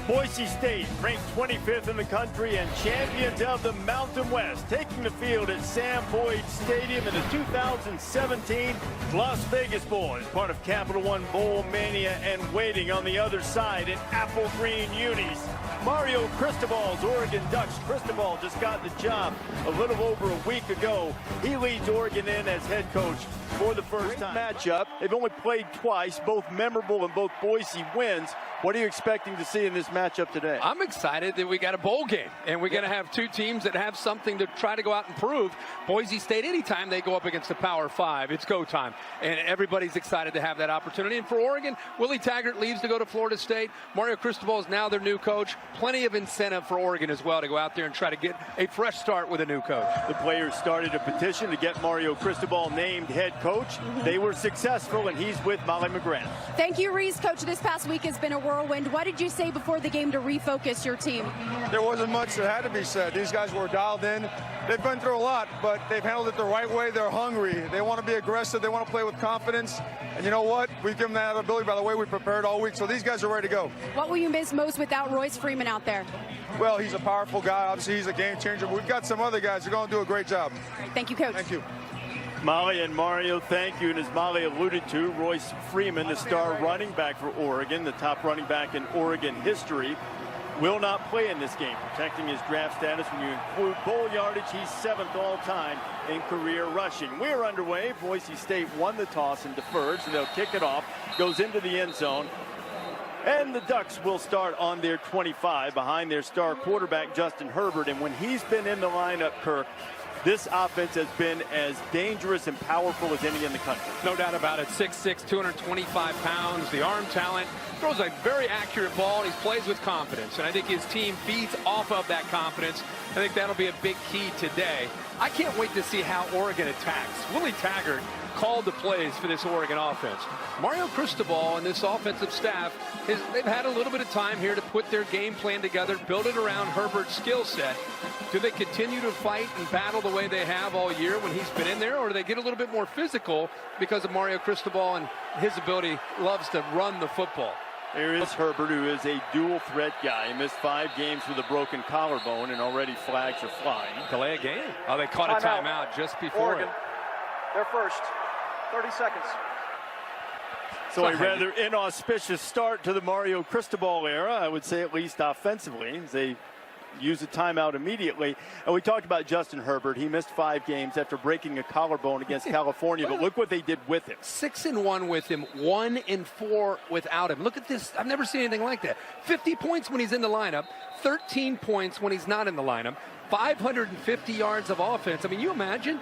Boise State, ranked 25th in the country and champions of the Mountain West, taking the field at Sam Boyd Stadium in the 2017 Las Vegas Bowl as part of Capital One Bowl Mania, and waiting on the other side in apple green unis, Mario Cristobal's Oregon Ducks. Cristobal just got the job a little over a week ago. He leads Oregon in as head coach for the first time. Matchup. They've only played twice, both memorable and both Boise wins. What are you expecting to see in this matchup today? I'm excited that we got a bowl game, and we're going to have two teams that have something to try to go out and prove. Boise State, anytime they go up against the Power 5, it's go time, and everybody's excited to have that opportunity. And for Oregon, Willie Taggart leaves to go to Florida State. Mario Cristobal is now their new coach. Plenty of incentive for Oregon as well to go out there and try to get a fresh start with a new coach. The players started a petition to get Mario Cristobal named head coach. They were successful, and he's with Molly McGrath. Thank you, Reese. Coach, this past week has been a whirlwind. What did you say before the game to refocus your team? There wasn't much that had to be said. These guys were dialed in. They've been through a lot, but they've handled it the right way. They're hungry. They want to be aggressive. They want to play with confidence. And you know what? We've given them that ability by the way we prepared all week. So these guys are ready to go. What will you miss most without Royce Freeman out there? Well, he's a powerful guy. Obviously, he's a game changer. But we've got some other guys who are going to do a great job. Thank you, Coach. Thank you. Molly and Mario, thank you. And as Molly alluded to, Royce Freeman, the star running back for Oregon, the top running back in Oregon history, will not play in this game, protecting his draft status. When you include bowl yardage, he's 7th all-time in career rushing. We're underway. Boise State won the toss and deferred, so they'll kick it off. Goes into the end zone. And the Ducks will start on their 25 behind their star quarterback, Justin Herbert. And when he's been in the lineup, Kirk, this offense has been as dangerous and powerful as any in the country. No doubt about it. 6'6", 225 pounds, the arm talent, throws a very accurate ball, and he plays with confidence. And I think his team feeds off of that confidence. I think that'll be a big key today. I can't wait to see how Oregon attacks. Willie Taggart called the plays for this Oregon offense. Mario Cristobal and this offensive staff, they've had a little bit of time here to put their game plan together, build it around Herbert's skill set. Do they continue to fight and battle the way they have all year when he's been in there, or do they get a little bit more physical because of Mario Cristobal and his ability loves to run the football? There is Herbert, who is a dual threat guy. He missed 5 games with a broken collarbone, and already flags are flying. Delay a game. Oh, they caught a timeout just before Oregon. They're first. 30 seconds. So a rather inauspicious start to the Mario Cristobal era, I would say, at least offensively, as they use a timeout immediately. And we talked about Justin Herbert. He missed 5 games after breaking a collarbone against California, but look what they did with him. 6-1 with him, 1-4 without him. Look at this. I've never seen anything like that. 50 points when he's in the lineup, 13 points when he's not in the lineup, 550 yards of offense. I mean, you imagine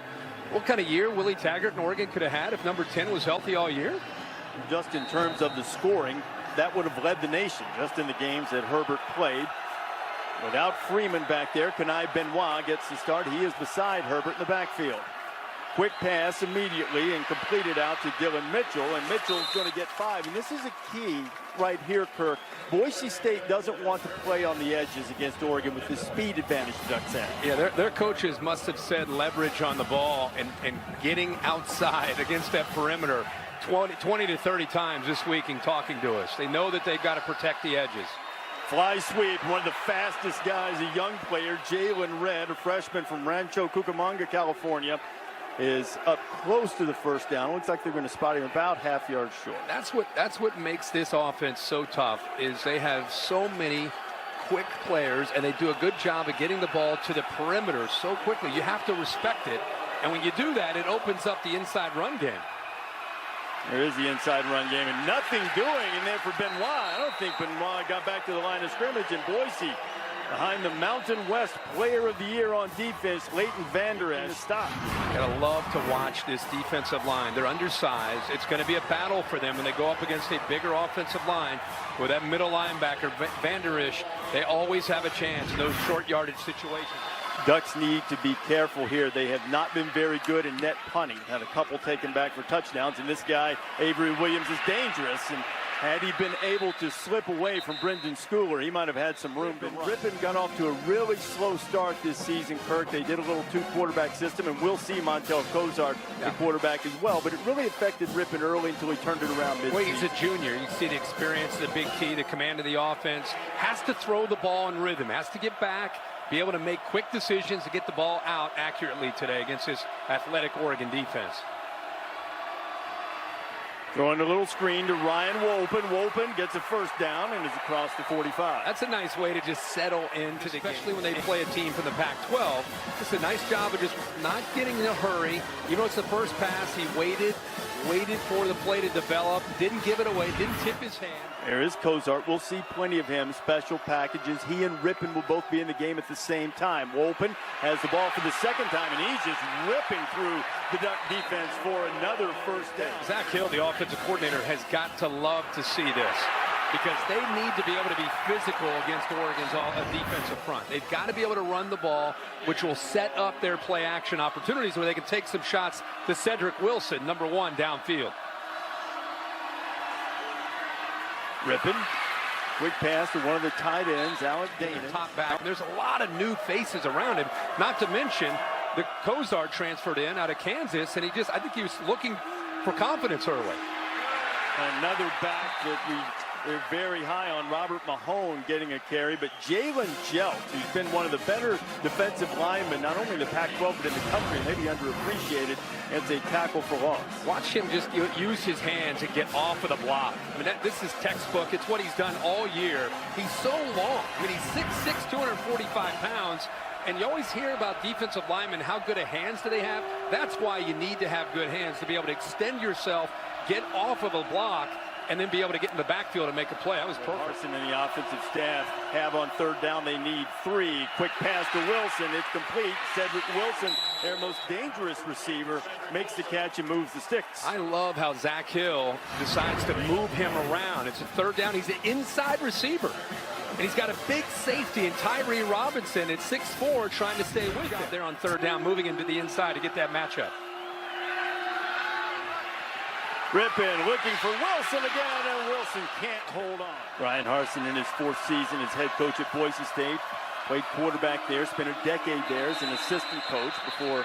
what kind of year Willie Taggart and Oregon could have had if number 10 was healthy all year? Just in terms of the scoring, that would have led the nation just in the games that Herbert played. Without Freeman back there, Kenai Benoit gets the start. He is beside Herbert in the backfield. Quick pass immediately and completed out to Dylan Mitchell, and Mitchell's going to get 5. And this is a key right here, Kirk. Boise State doesn't want to play on the edges against Oregon with the speed advantage the Ducks have. Yeah, their coaches must have said leverage on the ball and getting outside against that perimeter 20 to 30 times this week in talking to us. They know that they've got to protect the edges. Fly sweep, one of the fastest guys, a young player, Jalen Redd, a freshman from Rancho Cucamonga, California, is up close to the first down. Looks like they're going to spot him about half yard short. That's what makes this offense so tough, is they have so many quick players, and they do a good job of getting the ball to the perimeter so quickly. You have to respect it, and when you do that, it opens up the inside run game. There is the inside run game, and nothing doing in there for Benoit. I don't think Benoit got back to the line of scrimmage, and Boise behind the Mountain West Player of the Year on defense, Leighton Vander Esch, stop. Gotta love to watch this defensive line. They're undersized. It's going to be a battle for them when they go up against a bigger offensive line. With that middle linebacker, Vander Esch, they always have a chance in those short yardage situations. Ducks need to be careful here. They have not been very good in net punting. Had a couple taken back for touchdowns, and this guy, Avery Williams, is dangerous. And Had he been able to slip away from Brendan Schooler, he might have had some room. Ripon got off to a really slow start this season, Kirk. They did a little two-quarterback system, and we'll see Montel Cozart, the quarterback, as well. But it really affected Ripon early until he turned it around mid-season. Well, he's a junior. You see the experience, the big key, the command of the offense. Has to throw the ball in rhythm. Has to get back, be able to make quick decisions to get the ball out accurately today against this athletic Oregon defense. Throwing a little screen to Ryan Wolpen. Wolpen gets a first down and is across the 45. That's a nice way to just settle into the game. Especially when they play a team from the Pac-12. It's a nice job of just not getting in a hurry. Even though it's the first pass, he waited for the play to develop, didn't give it away, didn't tip his hand. There is Cozart. We'll see plenty of him. Special packages. He and Ripon will both be in the game at the same time. Wolpen has the ball for the second time, and he's just ripping through the Duck defense for another first down. Zach Hill, the offensive coordinator, has got to love to see this, because they need to be able to be physical against Oregon's defensive front. They've got to be able to run the ball, which will set up their play action opportunities where they can take some shots to Cedric Wilson, number 1, downfield. Ripon, quick pass to one of the tight ends, Alec Dana. Top back. There's a lot of new faces around him, not to mention the Cozart transferred in out of Kansas, and I think he was looking for confidence early. Another back that they're very high on, Robert Mahone, getting a carry, but Jalen Jelks, who's been one of the better defensive linemen, not only in the Pac-12 but in the country, maybe underappreciated as a tackle for loss. Watch him just use his hands and get off of the block. I mean, this is textbook. It's what he's done all year. He's so long. I mean, he's 6'6", 245 pounds. And you always hear about defensive linemen, how good of hands do they have? That's why you need to have good hands, to be able to extend yourself, get off of a block, and then be able to get in the backfield and make a play. That was perfect. Carson and the offensive staff have on third down. They need 3. Quick pass to Wilson. It's complete. Cedric Wilson, their most dangerous receiver, makes the catch and moves the sticks. I love how Zach Hill decides to move him around. It's a third down. He's an inside receiver. And he's got a big safety in Tyree Robinson at 6'4", trying to stay with him. There on third down, moving into the inside to get that matchup. Ripon looking for Wilson again, and Wilson can't hold on. Ryan Harsin in his 4th season as head coach at Boise State. Played quarterback there, spent a decade there as an assistant coach before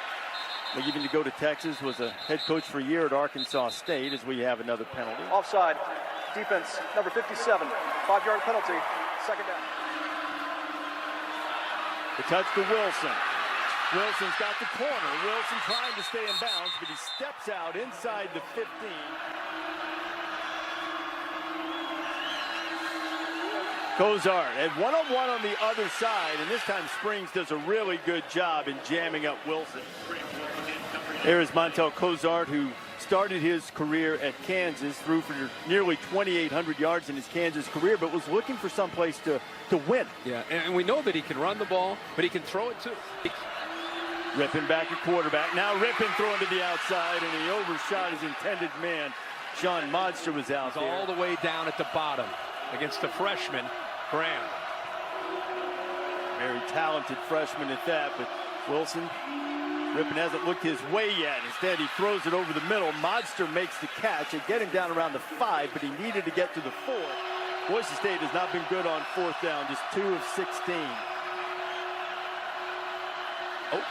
leaving to go to Texas. Was a head coach for a year at Arkansas State, as we have another penalty. Offside. Defense, number 57. 5-yard penalty. Second down. The touch to Wilson. Wilson's got the corner. Wilson trying to stay in bounds, but he steps out inside the 15. Cozart at one-on-one on the other side, and this time Springs does a really good job in jamming up Wilson. There is Montel Cozart, who started his career at Kansas, threw for nearly 2,800 yards in his Kansas career, but was looking for someplace to win. Yeah, and we know that he can run the ball, but he can throw it too. Ripon back at quarterback. Now Ripon throwing to the outside, and he overshot his intended man. Sean Modster was out there. All the way down at the bottom against the freshman, Graham. Very talented freshman at that, but Wilson, Ripon hasn't looked his way yet. Instead, he throws it over the middle. Modster makes the catch. They get him down around the 5, but he needed to get to the 4. Boise State has not been good on 4th down, just 2 of 16. Oh.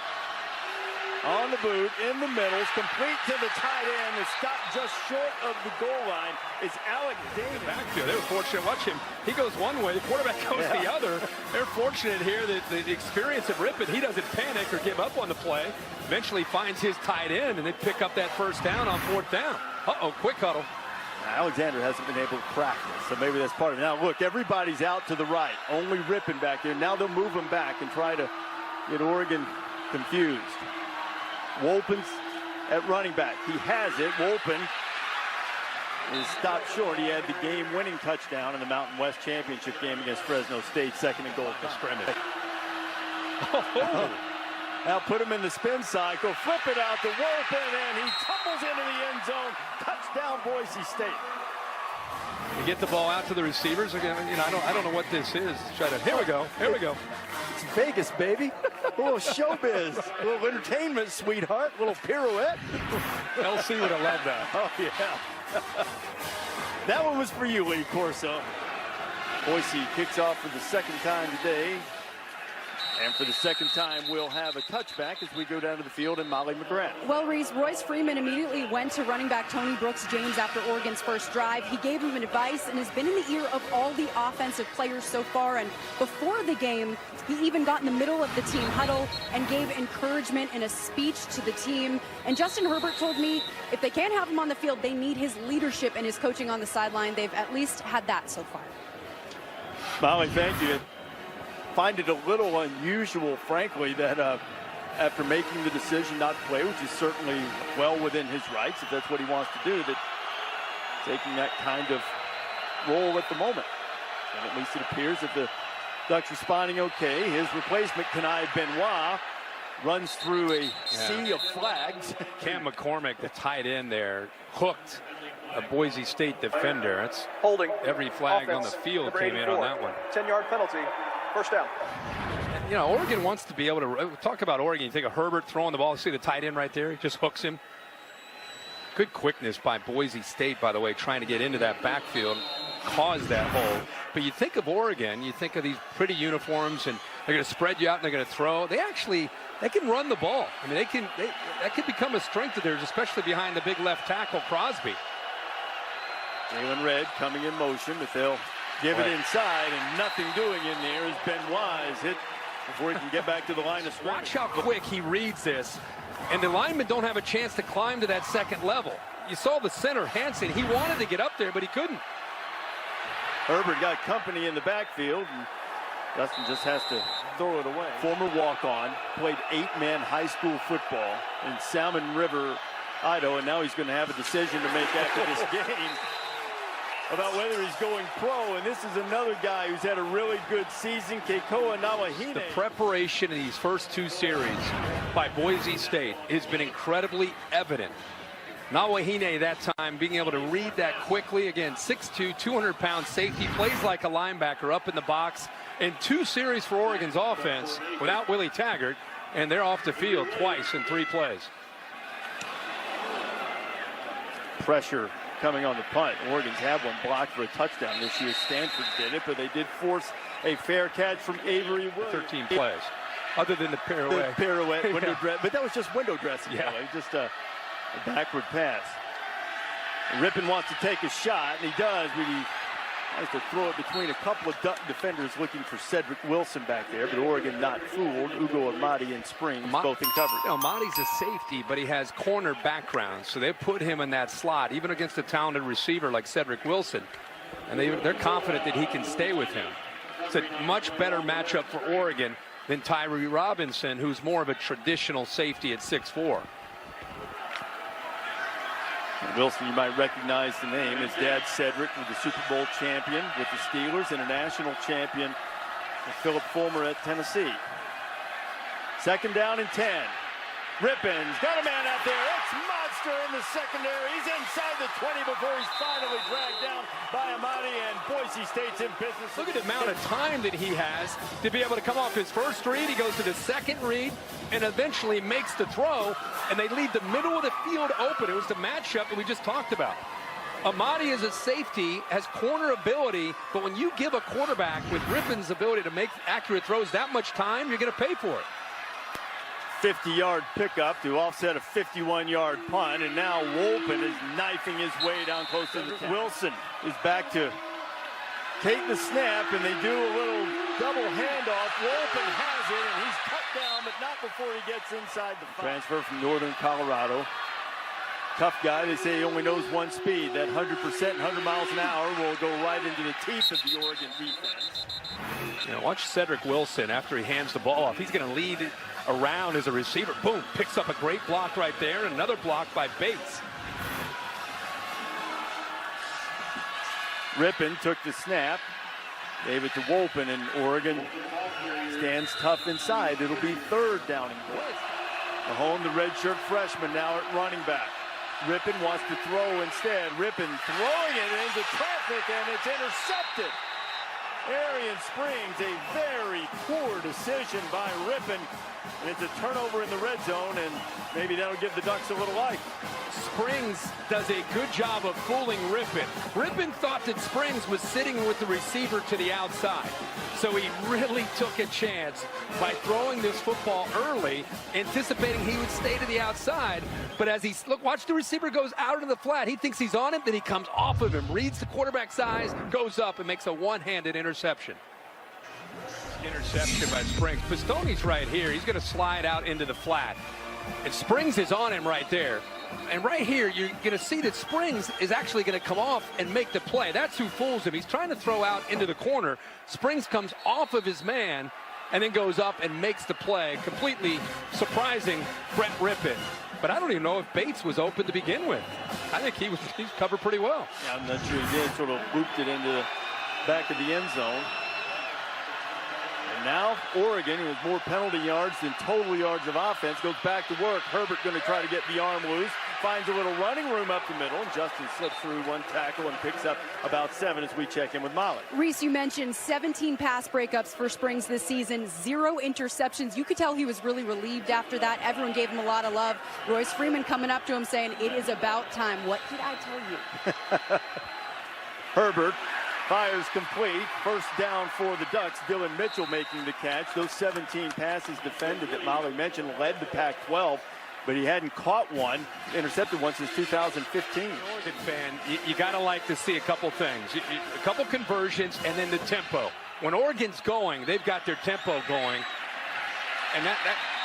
On the boot, in the middle, complete to the tight end. It's stopped just short of the goal line. It's Alec Dana. Backfield. They were fortunate. Watch him. He goes one way, the quarterback goes the other. They're fortunate here that the experience of Ripon, he doesn't panic or give up on the play. Eventually finds his tight end, and they pick up that first down on 4th down. Uh-oh, quick huddle. Alexander hasn't been able to practice, so maybe that's part of it. Now, look, everybody's out to the right. Only Ripon back there. Now they'll move him back and try to get Oregon confused. Wolpen's at running back. He has it. Wolpen is stopped short. He had the game-winning touchdown in the Mountain West Championship game against Fresno State, 2nd and goal for scrimmage. Oh. Now put him in the spin cycle, flip it out to Wolpen, and he tumbles into the end zone. Touchdown, Boise State. You get the ball out to the receivers again. You know, I don't know what this is. Here we go. Here we go. It's Vegas, baby. A little showbiz, a little entertainment, sweetheart. A little pirouette. LC would have loved that. Oh yeah. That one was for you, Lee Corso. Boise kicks off for the second time today. And for the second time, we'll have a touchback as we go down to the field in Molly McGrath. Well, Reese, Royce Freeman immediately went to running back Tony Brooks-James after Oregon's first drive. He gave him advice and has been in the ear of all the offensive players so far. And before the game, he even got in the middle of the team huddle and gave encouragement in a speech to the team. And Justin Herbert told me if they can't have him on the field, they need his leadership and his coaching on the sideline. They've at least had that so far. Molly, thank you. Find it a little unusual, frankly, that after making the decision not to play, which is certainly well within his rights, if that's what he wants to do, that taking that kind of role at the moment. And at least it appears that the Ducks responding okay. His replacement, Kenai Benoit, runs through a sea of flags. Cam McCormick, the tight end there, hooked a Boise State defender. That's Holding. every flag Offense, on the field number came in 84. on that one. 10-yard penalty. First down. You know, Oregon wants to be able to talk about Oregon. You think of Herbert throwing the ball. See the tight end right there? He just hooks him. Good quickness by Boise State, by the way, trying to get into that backfield, caused that hole. But you think of Oregon, you think of these pretty uniforms, and they're going to spread you out and they're going to throw. They can run the ball. I mean, that could become a strength of theirs, especially behind the big left tackle, Crosby. Jalen Red coming in motion, but they'll give it inside, and nothing doing in there as Benoit is hit before he can get back to the line of scrimmage. Watch how quick he reads this, and the linemen don't have a chance to climb to that second level. You saw the center, Hansen. He wanted to get up there, but he couldn't. Herbert got company in the backfield, and Justin just has to throw it away. Former walk-on, played 8-man high school football in Salmon River, Idaho, and now he's going to have a decision to make after this game about whether he's going pro. And this is another guy who's had a really good season, Keikoa Nawahine. The preparation in these first two series by Boise State has been incredibly evident. Nawahine that time being able to read that quickly. Again, 6'2", 200-pound safety, plays like a linebacker up in the box. In two series for Oregon's offense without Willie Taggart, and they're off the field twice in 3 plays. Pressure coming on the punt. Oregon's had one blocked for a touchdown this year. Stanford did it, but they did force a fair catch from Avery Williams. 13 plays, other than the pirouette. The pirouette, window dress, but that was just window dressing. Yeah. Just a backward pass. Rippon wants to take a shot, and he does, but he has to throw it between a couple of Duck defenders looking for Cedric Wilson back there, but Oregon not fooled. Ugo Amadi and Springs both in coverage. You know, Amadi's a safety, but he has corner background, so they put him in that slot, even against a talented receiver like Cedric Wilson, and they're confident that he can stay with him. It's a much better matchup for Oregon than Tyree Robinson, who's more of a traditional safety at 6'4". Wilson, you might recognize the name. His dad, Cedric, was the Super Bowl champion with the Steelers and a national champion with Philip Fulmer at Tennessee. Second down and 10. Rippon's got a man out there. It's Monster in the secondary. He's inside the 20 before he's finally dragged down by Amadi, and Boise State's in business. Look at the amount of time that he has to be able to come off his first read. He goes to the second read and eventually makes the throw, and they leave the middle of the field open. It was the matchup that we just talked about. Amadi is a safety, has corner ability, but when you give a quarterback with Rippon's ability to make accurate throws that much time, you're going to pay for it. 50-yard pickup to offset a 51-yard punt, and now Wolpen is knifing his way down close to the 10. Wilson is back to take the snap, and they do a little double handoff. Wolpen has it, and he's cut down, but not before he gets inside the 5. Transfer from Northern Colorado. Tough guy. They say he only knows one speed. That 100%, 100 miles an hour will go right into the teeth of the Oregon defense. You know, watch Cedric Wilson after he hands the ball off. He's going to lead around as a receiver. Boom, picks up a great block right there, and another block by Bates. Rippon took the snap, gave it to Wolpen, and Oregon stands tough inside. It'll be third down and goal. Mahone, the redshirt freshman, now at running back. Rippon wants to throw instead. Rippon throwing it into traffic, and it's intercepted. Arian Springs, a very poor decision by Rippon. And it's a turnover in the red zone, and maybe that'll give the Ducks a little life. Springs does a good job of fooling Rippon. Rippon thought that Springs was sitting with the receiver to the outside. So he really took a chance by throwing this football early, anticipating he would stay to the outside. But as he, look, watch the receiver goes out into the flat. He thinks he's on him, then he comes off of him, reads the quarterback's eyes, goes up and makes a one-handed interception. Interception by Springs. Pistone's right here. He's going to slide out into the flat. And Springs is on him right there. And right here, you're going to see that Springs is actually going to come off and make the play. That's who fools him. He's trying to throw out into the corner. Springs comes off of his man and then goes up and makes the play, completely surprising Brett Rippon. But I don't even know if Bates was open to begin with. I think he's covered pretty well. Yeah, I'm not sure he did. Sort of looped it into the back of the end zone. And now Oregon, who has more penalty yards than total yards of offense, goes back to work. Herbert going to try to get the arm loose. Finds a little running room up the middle, and Justin slips through one tackle and picks up about 7 as we check in with Molly. Reese, you mentioned 17 pass breakups for Springs this season, 0 interceptions. You could tell he was really relieved after that. Everyone gave him a lot of love. Royce Freeman coming up to him saying, "It is about time." What did I tell you? Herbert fires complete. First down for the Ducks. Dylan Mitchell making the catch. Those 17 passes defended that Molly mentioned led the Pac-12. But he hadn't caught one, intercepted one since 2015. Oregon fan, you got to like to see a couple things. A couple conversions and then the tempo. When Oregon's going, they've got their tempo going. And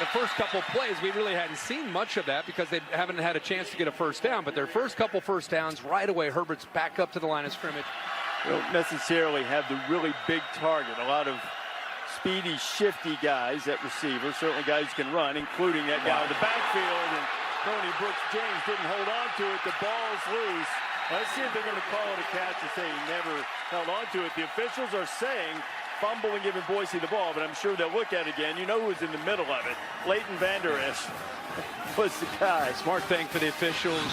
the first couple plays, we really hadn't seen much of that because they haven't had a chance to get a first down. But their first couple first downs, right away, Herbert's back up to the line of scrimmage. They don't necessarily have the really big target. A lot of speedy, shifty guys at receiver, certainly guys who can run, including that guy in the backfield. And Tony Brooks-James didn't hold on to it. The ball's loose. Let's see if they're going to call it a catch and say he never held on to it. The officials are saying fumble and giving Boise the ball, but I'm sure they'll look at it again. You know who's in the middle of it. Leighton Vander Esch was the guy. Smart thing for the officials.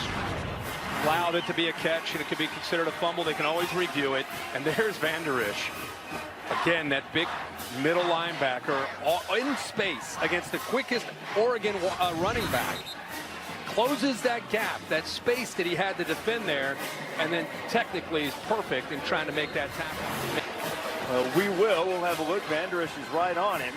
Allowed it to be a catch, and it could be considered a fumble. They can always review it. And there's Vander Esch. Again, that big middle linebacker in space against the quickest Oregon running back. Closes that gap, that space that he had to defend there, and then technically is perfect in trying to make that tackle. We'll have a look. Vander Esch is right on him.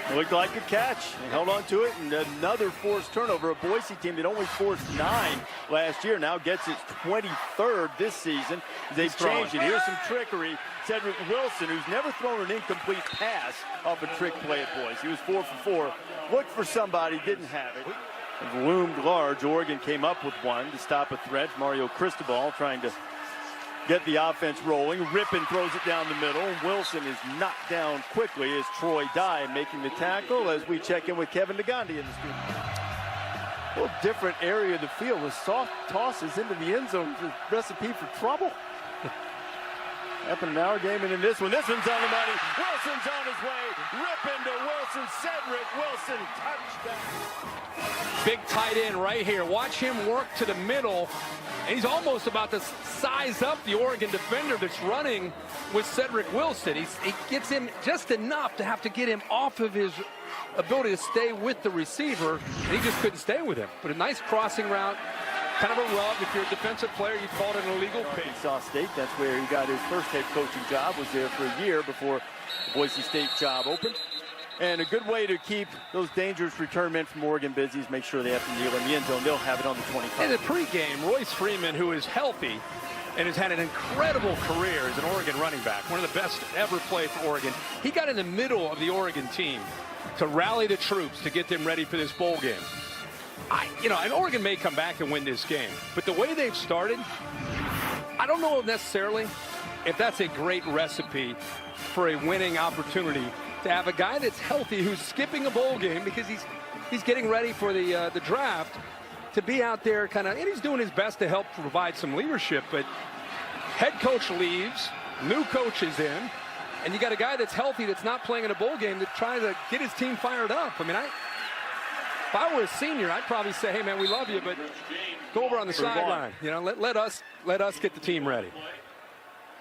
It looked like a catch. They held on to it, and another forced turnover. A Boise team that only forced 9 last year now gets its 23rd this season. They've changed it. Here's some trickery. Cedric Wilson, who's never thrown an incomplete pass off a trick play at Boise. He was 4 for 4. Looked for somebody, didn't have it. It loomed large. Oregon came up with one to stop a threat. Mario Cristobal trying to get the offense rolling. Rippon throws it down the middle. Wilson is knocked down quickly as Troy Dye making the tackle as we check in with Kevin Nagandi in the studio. A little different area of the field with soft tosses into the end zone. Recipe for trouble. Happened in our game and in this one. This one's on the money. Wilson's on his way. Rippon to Wilson. Cedric Wilson, touchdown. Big tight end right here. Watch him work to the middle. And he's almost about to size up the Oregon defender that's running with Cedric Wilson. He gets him just enough to have to get him off of his ability to stay with the receiver, and he just couldn't stay with him. But a nice crossing route, kind of a rub. If you're a defensive player, you'd call it an illegal pick. Arkansas State, that's where he got his first head coaching job, was there for a year before the Boise State job opened. And a good way to keep those dangerous return men from Oregon busy is make sure they have to kneel in the end zone. They'll have it on the 25. In the pregame, Royce Freeman, who is healthy and has had an incredible career as an Oregon running back, one of the best ever play for Oregon, he got in the middle of the Oregon team to rally the troops to get them ready for this bowl game. And Oregon may come back and win this game, but the way they've started, I don't know necessarily if that's a great recipe for a winning opportunity to have a guy that's healthy who's skipping a bowl game because he's getting ready for the draft to be out there and he's doing his best to help provide some leadership, but head coach leaves, new coach is in, and you got a guy that's healthy that's not playing in a bowl game to try to get his team fired up. I mean, if I were a senior, I'd probably say, hey man, we love you, but go over on the sideline. Let us get the team ready.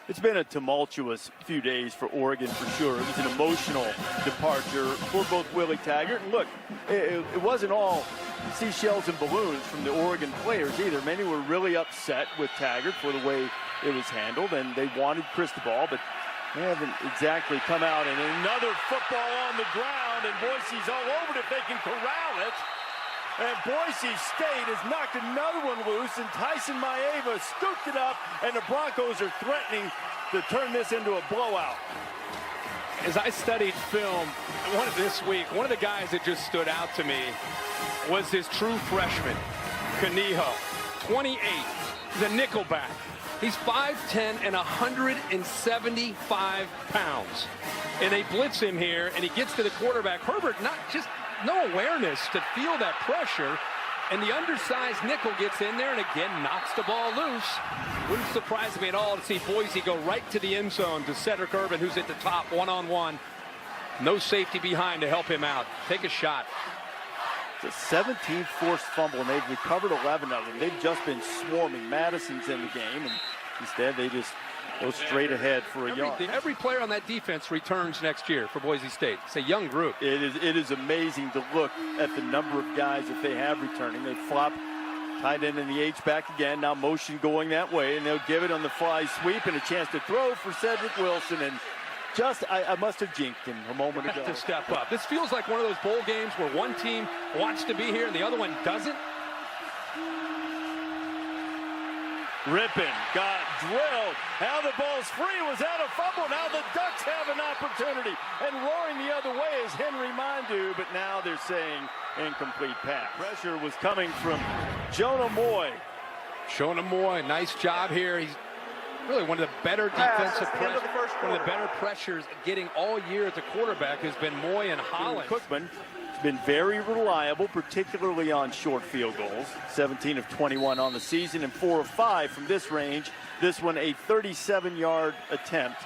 It's been a tumultuous few days for Oregon for sure. It was an emotional departure for both Willie Taggart. And look, it wasn't all seashells and balloons from the Oregon players either. Many were really upset with Taggart for the way it was handled, and they wanted Cristobal, but they haven't exactly come out. And another football on the ground, and Boise's all over it if they can corral it. And Boise State has knocked another one loose, and Tyson Maeva scooped it up, and the Broncos are threatening to turn this into a blowout. As I studied film this week, one of the guys that just stood out to me was his true freshman, Kaniho, 28. He's a nickelback. He's 5'10" and 175 pounds. And they blitz him here, and he gets to the quarterback. Herbert, no awareness to feel that pressure, and the undersized nickel gets in there and again knocks the ball loose. Wouldn't surprise me at all to see Boise go right to the end zone to Cedric Urban, who's at the top one-on-one. No safety behind to help him out. Take a shot. It's a 17th forced fumble, and they've recovered 11 of them. They've just been swarming. Madison's in the game, and instead they just go straight ahead for a yard. Every player on that defense returns next year for Boise State. It's a young group. It is amazing to look at the number of guys that they have returning. They flop tight end in the H-back again. Now motion going that way, and they'll give it on the fly sweep and a chance to throw for Cedric Wilson. And I must have jinxed him a moment ago. To step up. This feels like one of those bowl games where one team wants to be here and the other one doesn't. Rippin got drilled. Now the ball's free. Was that a fumble? Now the Ducks have an opportunity. And roaring the other way is Henry Mondu, but now they're saying incomplete pass. Pressure was coming from Jonah Moy. Jonah Moy, nice job here. He's really one of the better defensive pressures. One of the better pressures getting all year at the quarterback has been Moy and Holland. Cookman has been very reliable, particularly on short field goals. 17 of 21 on the season and 4 of 5 from this range. This one a 37-yard attempt.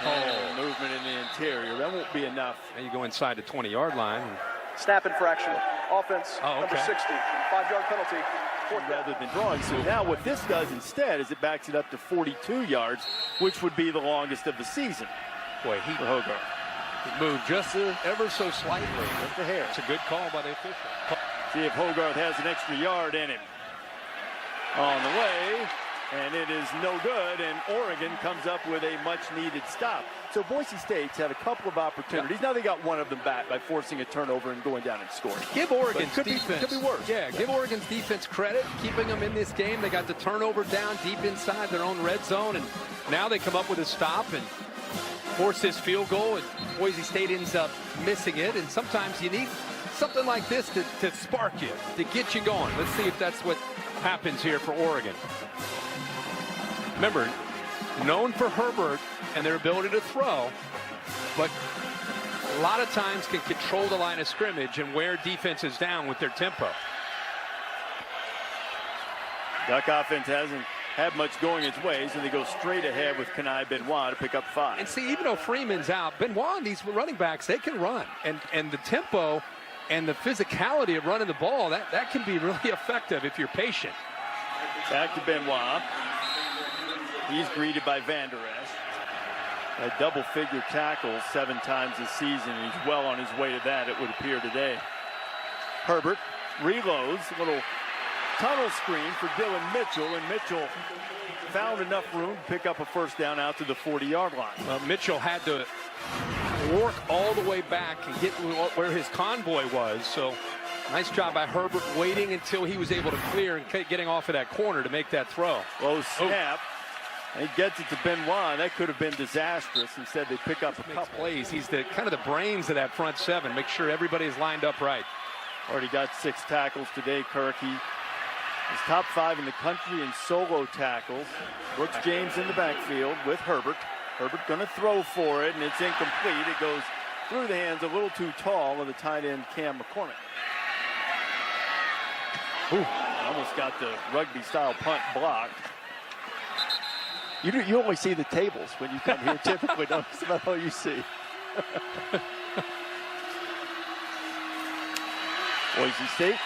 And movement in the interior. That won't be enough. And you go inside the 20-yard line. Snap infraction. Offense, number 60. 5-yard penalty. Rather than drawing. So now what this does instead is it backs it up to 42 yards, which would be the longest of the season. Boy, he Hogarth. He moved just ever so slightly. Just a hair. It's a good call by the official. See if Hogarth has an extra yard in him. On the way, and it is no good, and Oregon comes up with a much-needed stop. So Boise State's had a couple of opportunities. Now they got one of them back by forcing a turnover and going down and scoring. Give Oregon's defense. Could be worse. Yeah, give Oregon's defense credit, keeping them in this game. They got the turnover down deep inside their own red zone, and now they come up with a stop and force this field goal, and Boise State ends up missing it. And sometimes you need something like this to spark you, to get you going. Let's see if that's what happens here for Oregon. Remember, known for Herbert and their ability to throw, but a lot of times can control the line of scrimmage and wear defenses down with their tempo. Duck offense hasn't had much going its way, so they go straight ahead with Kenai Benoit to pick up 5. And see, even though Freeman's out, Benoit and these running backs, they can run. And the tempo and the physicality of running the ball, that can be really effective if you're patient. Back to Benoit. He's greeted by Van Der Esch. A double-figure tackle 7 times this season. He's well on his way to that, it would appear today. Herbert reloads, a little tunnel screen for Dylan Mitchell, and Mitchell found enough room to pick up a first down out to the 40-yard line. Well, Mitchell had to work all the way back and get where his convoy was, so nice job by Herbert waiting until he was able to clear and getting off of that corner to make that throw. Low snap. He gets it to Benoit. That could have been disastrous. Instead, they pick up a couple plays. He's the kind of the brains of that front 7. Make sure everybody's lined up right. Already got 6 tackles today, Kirk. He is top 5 in the country in solo tackles. Brooks James in the backfield with Herbert. Herbert going to throw for it, and it's incomplete. It goes through the hands a little too tall of the tight end Cam McCormick. Ooh, almost got the rugby-style punt blocked. You only see the tables when you come here typically, don't you? That's about all you see. Boise State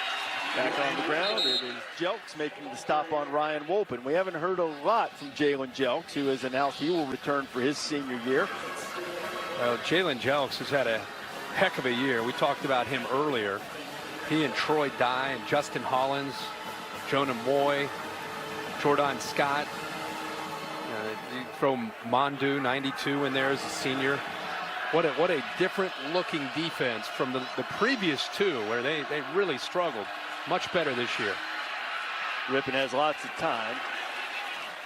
Back on the ground, it is Jelks making the stop on Ryan Wolpen. We haven't heard a lot from Jalen Jelks, who has announced he will return for his senior year. Well, Jalen Jelks has had a heck of a year. We talked about him earlier. He and Troy Dye and Justin Hollins, Jonah Moy, Jordan Scott. You throw Mondu, 92, in there as a senior. What a different looking defense from the previous two, where they really struggled. Much better this year. Rippon has lots of time.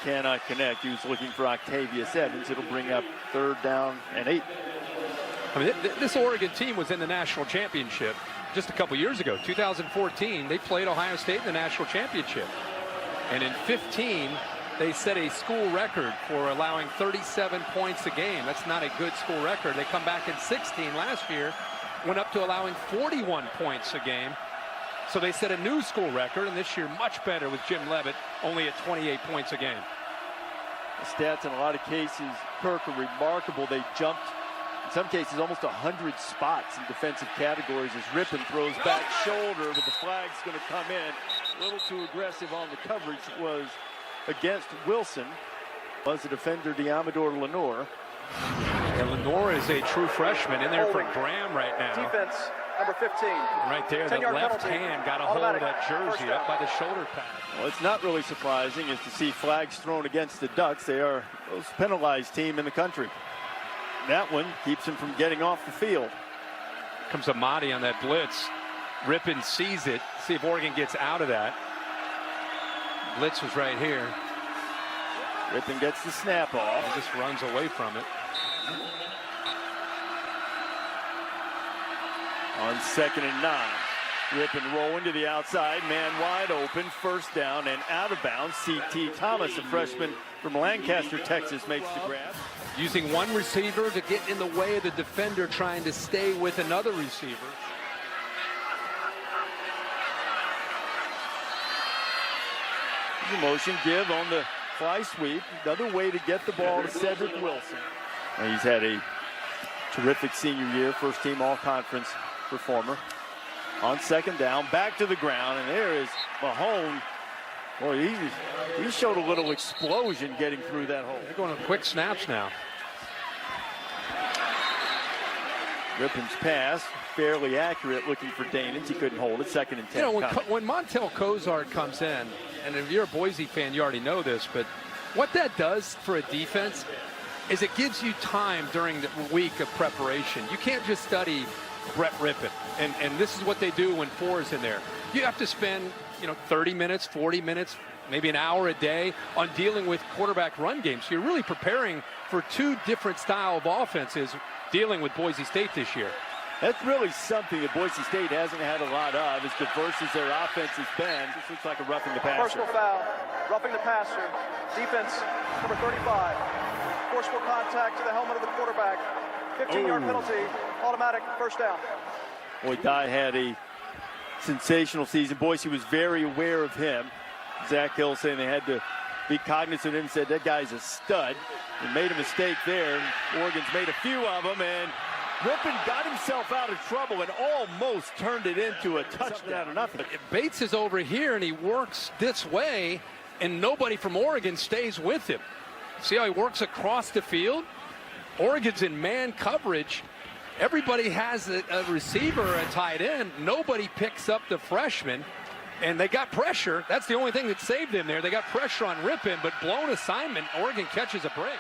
Cannot connect. He was looking for Octavius Evans. It'll bring up 3rd down and 8. I mean, this Oregon team was in the national championship just a couple years ago. 2014, they played Ohio State in the national championship. And in 15, they set a school record for allowing 37 points a game. That's not a good school record. They come back in 16 last year, went up to allowing 41 points a game. So they set a new school record, and this year much better with Jim Leavitt, only at 28 points a game. The stats in a lot of cases, Kirk, are remarkable. They jumped, in some cases, almost 100 spots in defensive categories as Rippon throws back shoulder, but the flag's going to come in. A little too aggressive on the coverage was against Wilson. Was the defender Diamador Lenore. And Lenore is a true freshman in there for Graham right now. Defense, number 15. Right there, the left hand got a hold of that jersey up by the shoulder pad. Well, it's not really surprising is to see flags thrown against the Ducks. They are the most penalized team in the country. That one keeps him from getting off the field. Comes Amadi on that blitz. Rippon sees it. See if Oregon gets out of that. Blitz was right here. Rippon gets the snap off. And just runs away from it. On 2nd and 9. Rippon rolling to the outside. Man wide open. 1st down and out of bounds. C.T. Thomas, a freshman from Lancaster, Texas, makes the grab. Using one receiver to get in the way of the defender trying to stay with another receiver. Motion give on the fly sweep. Another way to get the ball to Cedric Wilson. And he's had a terrific senior year. 1st team all-conference performer. On 2nd down, back to the ground, and there is Mahone. Boy, he showed a little explosion getting through that hole. They're going to quick snaps now. Rippon's pass, fairly accurate, looking for Danins. He couldn't hold it. 2nd and 10. You know, when Montel Cozart comes in, and if you're a Boise fan, you already know this, but what that does for a defense is it gives you time during the week of preparation. You can't just study Brett Rippon, and this is what they do when 4 is in there. You have to spend, 30 minutes, 40 minutes, maybe an hour a day on dealing with quarterback run games. So you're really preparing for 2 different style of offenses dealing with Boise State this year. That's really something that Boise State hasn't had a lot of, as diverse as their offense has been. This looks like a roughing the passer. Personal foul, roughing the passer. Defense, number 35. Forceful contact to the helmet of the quarterback. 15-yard penalty, automatic 1st down. Boy, Dye had a sensational season. Boise was very aware of him. Zach Hill saying they had to be cognizant of him, said that guy's a stud. He made a mistake there. Oregon's made a few of them, and Rippon got himself out of trouble and almost turned it into a touchdown or nothing. Bates is over here, and he works this way, and nobody from Oregon stays with him. See how he works across the field? Oregon's in man coverage. Everybody has a receiver, a tight end. Nobody picks up the freshman, and they got pressure. That's the only thing that saved them there. They got pressure on Rippon, but blown assignment. Oregon catches a break.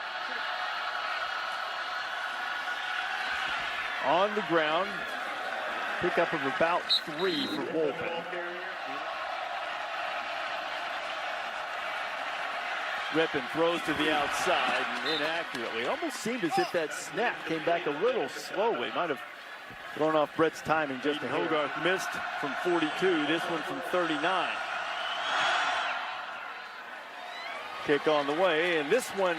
On the ground, pickup of about 3 for Wolpen. Rippon throws to the outside and inaccurately. Almost seemed as if that snap came back a little slowly. Might have thrown off Brett's timing just a hair. Hogarth missed from 42, this one from 39. Kick on the way, and this one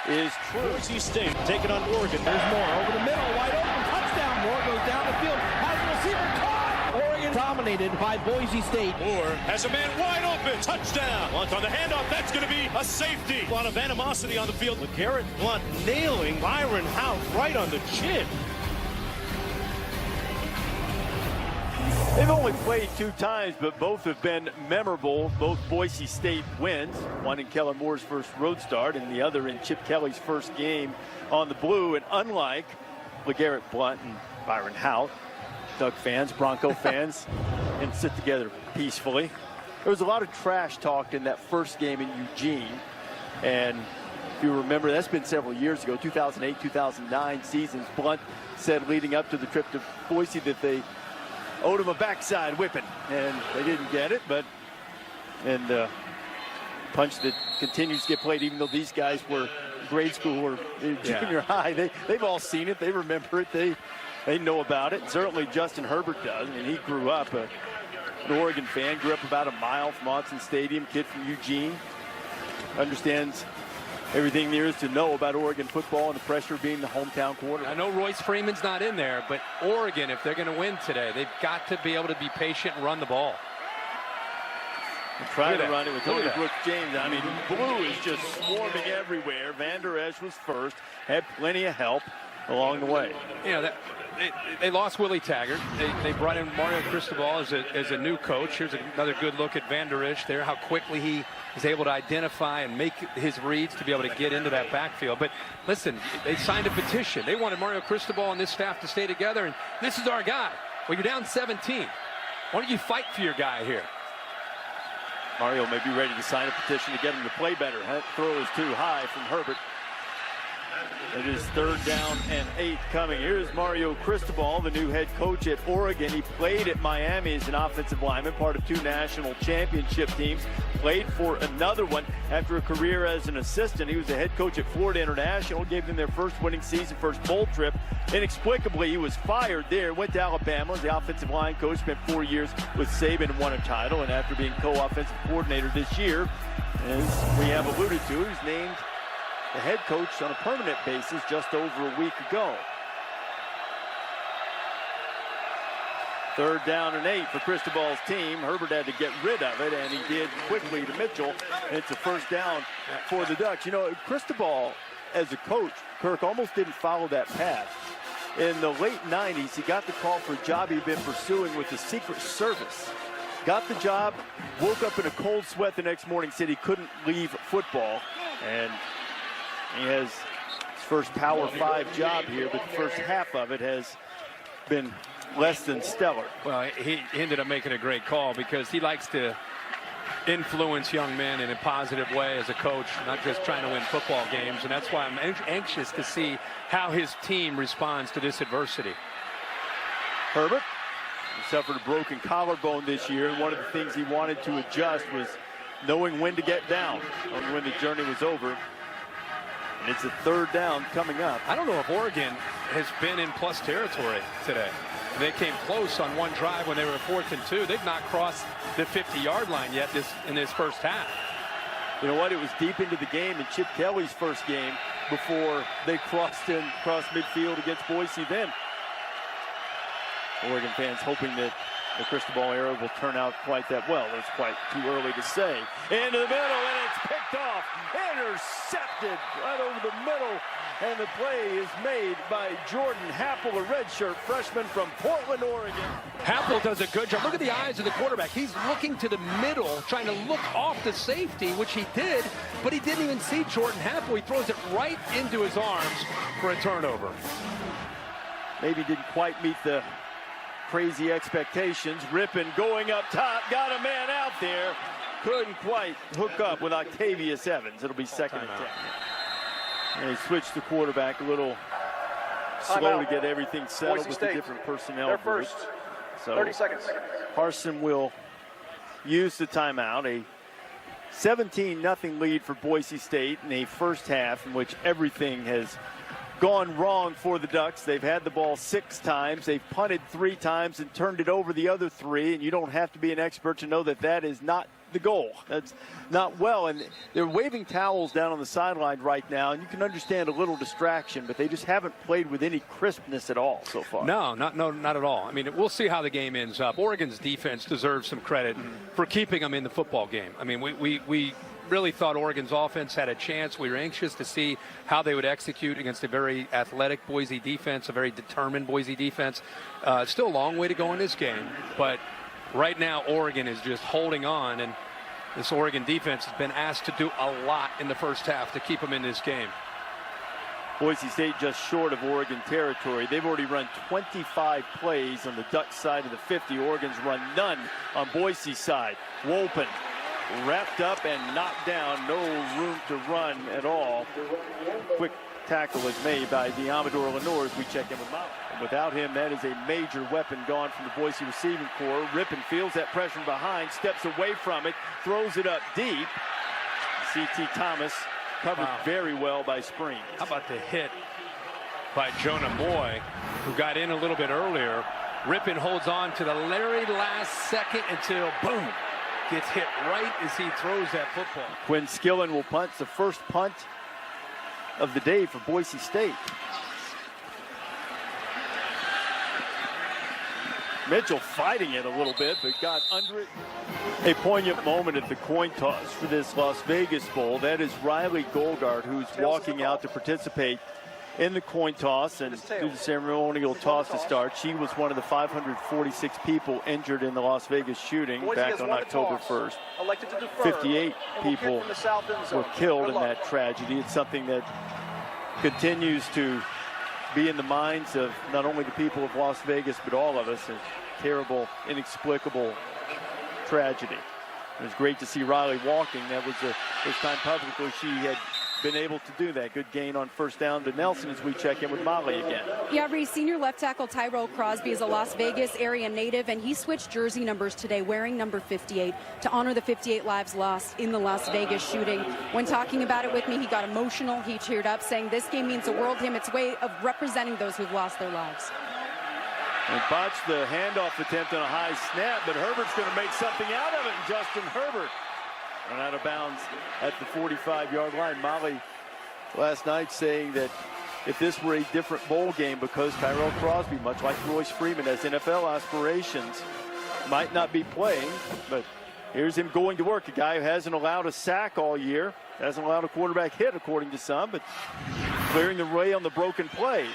is true. Boise State taking on Oregon. There's Moore over the middle, wide open, touchdown. Moore goes down the field, has the receiver caught. Oregon dominated by Boise State. Moore has a man wide open, touchdown. Blunt on the handoff, that's going to be a safety. A lot of animosity on the field. LeGarrette Blunt nailing Byron House right on the chin. They've only played 2 times, but both have been memorable. Both Boise State wins, one in Kellen Moore's first road start and the other in Chip Kelly's first game on the blue. And unlike LeGarrette Blount and Byron Hout, Doug fans, Bronco fans, and sit together peacefully. There was a lot of trash talked in that first game in Eugene. And if you remember, that's been several years ago, 2008, 2009 seasons. Blount said leading up to the trip to Boise that they owed him a backside whipping, and they didn't get it, but punch that continues to get played, even though these guys were grade school or junior high. They've all seen it. They remember it. They know about it. Certainly Justin Herbert does. I mean, he grew up an Oregon fan, grew up about a mile from Autzen Stadium, kid from Eugene, understands everything there is to know about Oregon football and the pressure of being the hometown quarterback. I know Royce Freeman's not in there, but Oregon, if they're going to win today, they've got to be able to be patient and run the ball. And try to run it with Tony Brooks James. I mean, blue is just swarming everywhere. Van Der Esch was first, had plenty of help along the way. You know, they lost Willie Taggart. They brought in Mario Cristobal as a new coach. Here's another good look at Van Der Esch there, how quickly he is able to identify and make his reads to be able to get into that backfield. But listen, they signed a petition. They wanted Mario Cristobal and this staff to stay together, and this is our guy. Well, you're down 17. Why don't you fight for your guy here? Mario may be ready to sign a petition to get him to play better. That throw is too high from Herbert. It is 3rd down and 8 coming. Here's Mario Cristobal, the new head coach at Oregon. He played at Miami as an offensive lineman, part of 2 national championship teams. Played for another one after a career as an assistant. He was the head coach at Florida International, gave them their first winning season, first bowl trip. Inexplicably, he was fired there, went to Alabama as the offensive line coach, spent 4 years with Saban and won a title. And after being co-offensive coordinator this year, as we have alluded to, he's named the head coach on a permanent basis just over a week ago. 3rd down and 8 for Cristobal's team. Herbert had to get rid of it, and he did quickly to Mitchell. It's a 1st down for the Ducks. You know, Cristobal, as a coach, Kirk, almost didn't follow that path. In the late 90s, he got the call for a job he'd been pursuing with the Secret Service. Got the job, woke up in a cold sweat the next morning, said he couldn't leave football, and he has his first Power 5 job here, but the first half of it has been less than stellar. Well, he ended up making a great call because he likes to influence young men in a positive way as a coach, not just trying to win football games. And that's why I'm anxious to see how his team responds to this adversity. Herbert suffered a broken collarbone this year, and one of the things he wanted to adjust was knowing when to get down, or when the journey was over. And it's a 3rd down coming up. I don't know if Oregon has been in plus territory today. They came close on one drive when they were 4th and 2. They've not crossed the 50-yard line yet in this first half. You know what? It was deep into the game in Chip Kelly's first game before they crossed midfield against Boise then. Oregon fans hoping that the Cristobal era will turn out quite that well. It's quite too early to say. Into the middle, and it's picked off. Intercepted right over the middle. And the play is made by Jordan Happel, a redshirt freshman from Portland, Oregon. Happel does a good job. Look at the eyes of the quarterback. He's looking to the middle, trying to look off the safety, which he did, but he didn't even see Jordan Happel. He throws it right into his arms for a turnover. Maybe didn't quite meet the crazy expectations. Rippon going up top, got a man out there. Couldn't quite hook up with Octavius Evans. It'll be 2nd and 10. And they switched the quarterback a little slow to get everything settled Boise with State. the different personnel. They're first. So 30 seconds. Harsin will use the timeout. A 17-0 lead for Boise State in a first half in which everything has gone wrong for the Ducks. They've had the ball 6 times. They've punted 3 times and turned it over the other 3. And you don't have to be an expert to know that that is not the goal. That's not well. And they're waving towels down on the sideline right now. And you can understand a little distraction, but they just haven't played with any crispness at all so far. No, not at all. I mean, we'll see how the game ends up. Oregon's defense deserves some credit for keeping them in the football game. I mean, we really thought Oregon's offense had a chance. We were anxious to see how they would execute against a very athletic Boise defense, a very determined Boise defense. Still a long way to go in this game, but Right now, Oregon is just holding on, and this Oregon defense has been asked to do a lot in the first half to keep them in this game. Boise State just short of Oregon territory. They've already run 25 plays on the Ducks side of the 50. Oregon's run none on Boise's side. Wolpen wrapped up and knocked down. No room to run at all. Quick tackle is made by Diamador Lenore as we check in with Mount. And without him, that is a major weapon gone from the Boise receiving corps. Rippon feels that pressure behind, steps away from it, throws it up deep. C.T. Thomas covered very well by Spring. How about the hit by Jonah Moy, who got in a little bit earlier. Rippon holds on to the very last second until, boom, gets hit right as he throws that football. Quinn Skillen will punt. The first punt of the day for Boise State. Mitchell fighting it a little bit, but got under it. A poignant moment at the coin toss for this Las Vegas Bowl. That is Riley Golgard, who's walking out to participate in the coin toss and do the ceremonial toss to start. She was one of the 546 people injured in the Las Vegas shooting back on October 1st. 58 people were killed in that tragedy. It's something that continues to be in the minds of not only the people of Las Vegas, but all of us. A terrible, inexplicable tragedy. It was great to see Riley walking. That was the first time publicly she had been able to do that. Good gain on first down to Nelson as we check in with Molly again. Yeah, Reese, senior left tackle Tyrell Crosby is a Las Vegas area native, and he switched jersey numbers today, wearing number 58 to honor the 58 lives lost in the Las Vegas shooting. When talking about it with me, he got emotional. He teared up, saying this game means the world to him. It's a way of representing those who've lost their lives. And botched the handoff attempt on a high snap, but Herbert's going to make something out of it. And Justin Herbert run out of bounds at the 45-yard line. Molly last night saying that if this were a different bowl game, because Tyrell Crosby, much like Royce Freeman, has NFL aspirations, might not be playing, but here's him going to work. A guy who hasn't allowed a sack all year, hasn't allowed a quarterback hit, according to some, but clearing the way on the broken play.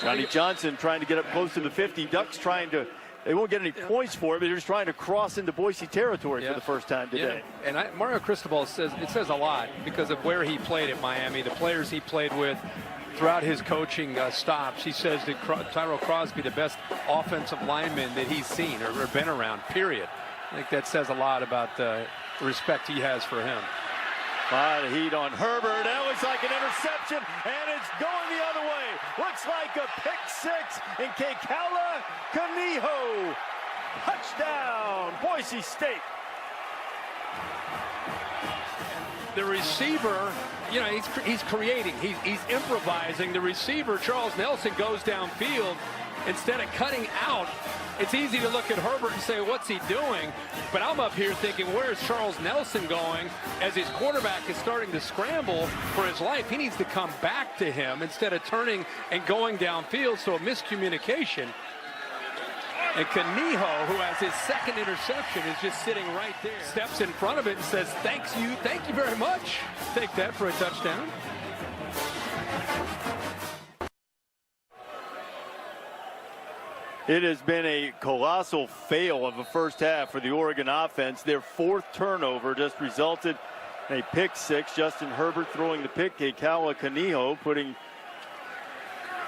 Johnny Johnson trying to get up close to the 50. Ducks trying to, they won't get any points for it, but they're just trying to cross into Boise territory for the first time today. Yeah. And Mario Cristobal says, it says a lot because of where he played at Miami, the players he played with throughout his coaching stops. He says that Tyrell Crosby, the best offensive lineman that he's seen or been around, period. I think that says a lot about the respect he has for him. The heat on Herbert. That looks like an interception, and it's going the other way. Looks like a pick six, and Kekala Kaniho. Touchdown, Boise State. The receiver, you know, he's creating. He's improvising. The receiver, Charles Nelson, goes downfield. Instead of cutting out, it's easy to look at Herbert and say, what's he doing? But I'm up here thinking, where's Charles Nelson going? As his quarterback is starting to scramble for his life, he needs to come back to him instead of turning and going downfield. So a miscommunication. And Kaniho, who has his second interception, is just sitting right there. Steps in front of it and says, thank you very much. Take that for a touchdown. It has been a colossal fail of the first half for the Oregon offense. Their fourth turnover just resulted in a pick six. Justin Herbert throwing the pick. Kekala Kaniho putting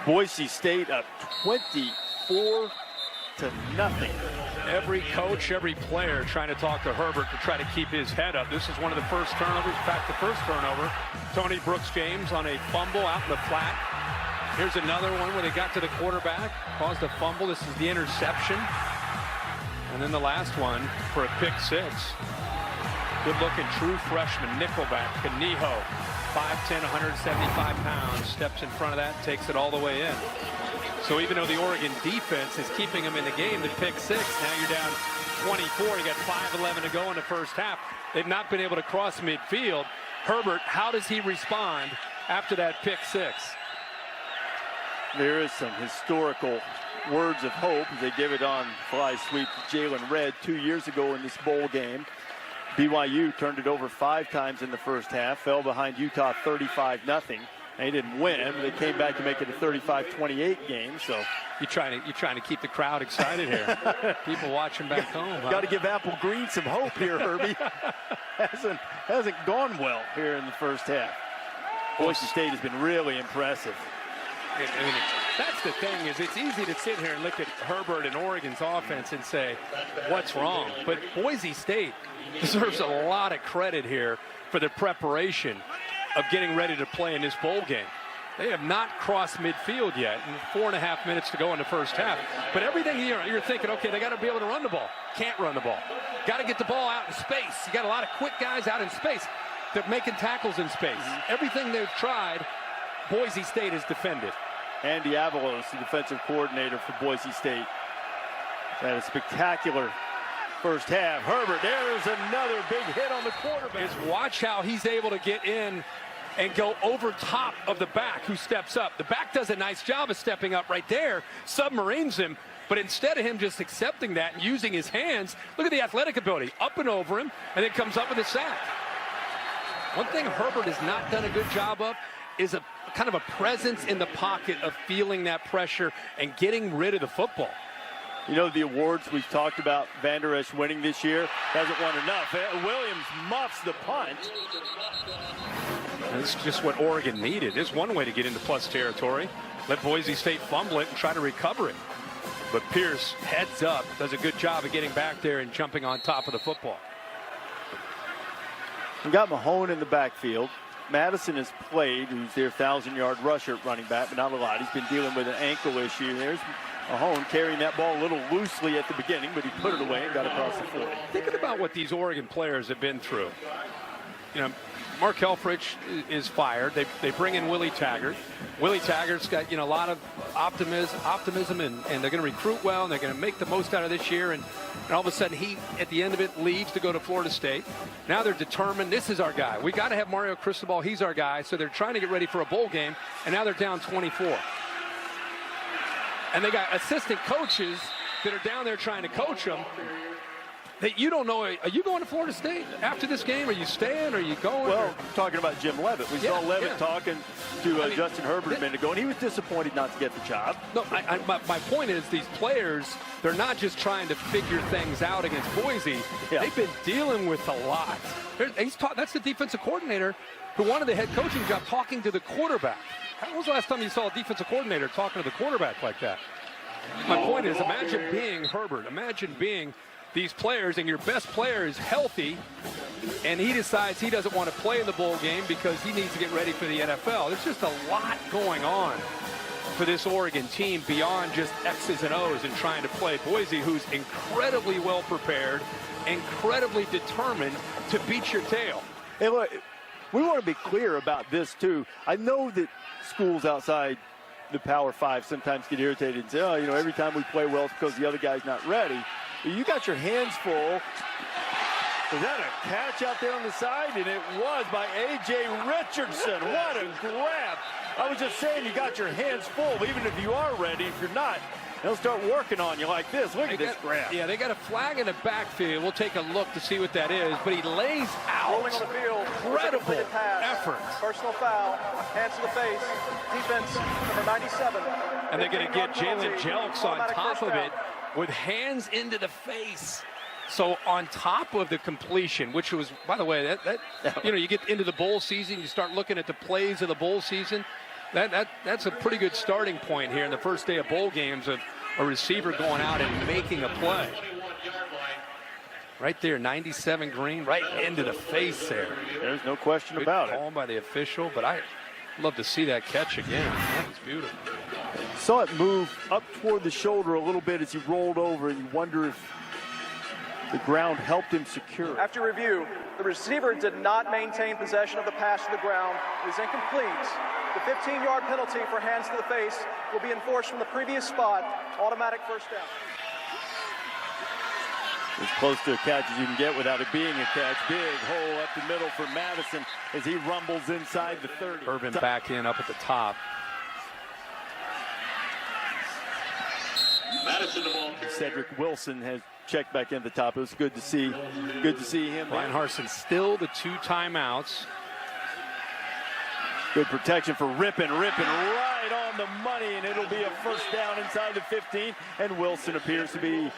Boise State up 24-0. Every coach, every player trying to talk to Herbert to try to keep his head up. This is one of the first turnovers. In fact, the first turnover, Tony Brooks-James on a fumble out in the flat. Here's another one where they got to the quarterback, caused a fumble. This is the interception. And then the last one for a pick six. Good-looking true freshman nickelback, Kaniho, 5'10", 175 pounds, steps in front of that, takes it all the way in. So even though the Oregon defense is keeping them in the game, the pick six, now you're down 24. You got 5:11 to go in the first half. They've not been able to cross midfield. Herbert, how does he respond after that pick six? There is some historical words of hope as they give it on fly sweep to Jalen Redd 2 years ago in this bowl game. BYU turned it over 5 times in the first half, fell behind Utah 35-0. They didn't win, but they came back to make it a 35-28 game. So you're trying to keep the crowd excited here. People watching back home. Got to give Apple Green some hope here, Herbie. hasn't gone well here in the first half. Boise State has been really impressive. That's the thing, is it's easy to sit here and look at Herbert and Oregon's offense and say, what's wrong? But Boise State deserves a lot of credit here for the preparation of getting ready to play in this bowl game. They have not crossed midfield yet, and 4.5 minutes to go in the first half. But everything you're thinking, okay, they got to be able to run the ball. Can't run the ball. Got to get the ball out in space. You got a lot of quick guys out in space. They're making tackles in space. Everything they've tried, Boise State has defended. Andy Avalos, the defensive coordinator for Boise State, had a spectacular first half. Herbert, there's another big hit on the quarterback. Just watch how he's able to get in and go over top of the back who steps up. The back does a nice job of stepping up right there, submarines him, but instead of him just accepting that and using his hands, look at the athletic ability, up and over him, and then comes up with a sack. One thing Herbert has not done a good job of is a kind of a presence in the pocket of feeling that pressure and getting rid of the football. You know, the awards we've talked about Van Der Esch winning this year, hasn't won enough. Williams muffs the punt. It's just what Oregon needed. There's one way to get into plus territory. Let Boise State fumble it and try to recover it. But Pierce heads up, does a good job of getting back there and jumping on top of the football. We got Mahone in the backfield. Madison has played, who's their 1,000-yard rusher at running back, but not a lot. He's been dealing with an ankle issue. There's Mahone carrying that ball a little loosely at the beginning, but he put it away and got across the 40. Thinking about what these Oregon players have been through. You know, Mark Helfrich is fired. They bring in Willie Taggart. Willie Taggart's got, you know, a lot of optimism, and they're going to recruit well, and they're going to make the most out of this year. And all of a sudden, he, at the end of it, leaves to go to Florida State. Now they're determined, this is our guy. We got to have Mario Cristobal. He's our guy. So they're trying to get ready for a bowl game, and now they're down 24. And they got assistant coaches that are down there trying to coach them. That you don't know, are you going to Florida State after this game? Are you staying? Are you going? Well, talking about Jim Leavitt. We saw Leavitt talking to Justin Herbert a minute ago, and he was disappointed not to get the job. No, my point is these players, they're not just trying to figure things out against Boise. Yeah. They've been dealing with a lot. That's the defensive coordinator who wanted the head coaching job talking to the quarterback. When was the last time you saw a defensive coordinator talking to the quarterback like that? My point is, imagine being Herbert. Imagine being these players, and your best player is healthy, and he decides he doesn't want to play in the bowl game because he needs to get ready for the NFL. There's just a lot going on for this Oregon team beyond just X's and O's and trying to play Boise, who's incredibly well prepared, incredibly determined to beat your tail. Hey, look, we want to be clear about this, too. I know that schools outside the Power Five sometimes get irritated and say, oh, you know, every time we play well, it's because the other guy's not ready. You got your hands full. Was that a catch out there on the side? And it was by A.J. Richardson. What a grab. I was just saying, you got your hands full. Even if you are ready, if you're not, they'll start working on you like this. Look at this grab. Yeah, they got a flag in the backfield. We'll take a look to see what that is. But he lays out. Rolling on the field. Incredible effort. Personal foul. Hands to the face. Defense, number 97. And they're going to get Jalen Jelks on top of it with hands into the face. So on top of the completion, which was, by the way, that you know, you get into the bowl season, you start looking at the plays of the bowl season. That's a pretty good starting point here in the first day of bowl games of a receiver going out and making a play. Right there, 97 Green, right into the face there. There's no question about it. Good call by the official, but I'd love to see that catch again. That was beautiful. Saw it move up toward the shoulder a little bit as he rolled over, and you wonder if the ground helped him secure. After review, the receiver did not maintain possession of the pass to the ground. It is incomplete. The 15-yard penalty for hands to the face will be enforced from the previous spot. Automatic first down. As close to a catch as you can get without it being a catch. Big hole up the middle for Madison as he rumbles inside the 30. Urban back in up at the top. Cedric Wilson has checked back in at the top. It was good to see him. Ryan Harsin still the 2 timeouts. Good protection for Rippon. Rippon right on the money, and it'll be a first down inside the 15. And Wilson appears to be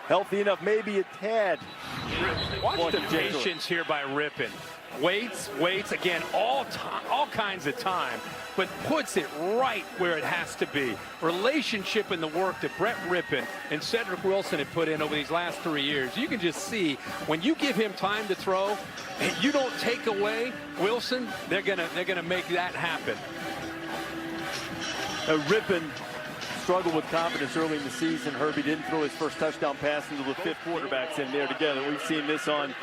healthy enough, maybe a tad. Watch the patience here by Rippon. Waits again, all kinds of time, but puts it right where it has to be. Relationship and the work that Brett Rippon and Cedric Wilson have put in over these last 3 years. You can just see when you give him time to throw and you don't take away Wilson, they're gonna make that happen. Rippon struggled with confidence early in the season. Herbie didn't throw his first touchdown pass until the 5th quarterbacks in there together. We've seen this on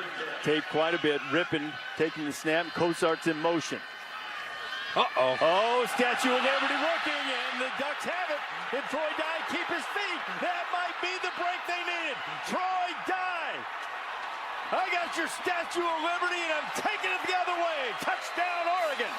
tape quite a bit. Rippon taking the snap. Cosart's in motion. Oh, Statue of Liberty working, and the Ducks have it. And Troy Dye keep his feet. That might be the break they needed. Troy Dye. I got your Statue of Liberty, and I'm taking it the other way. Touchdown, Oregon.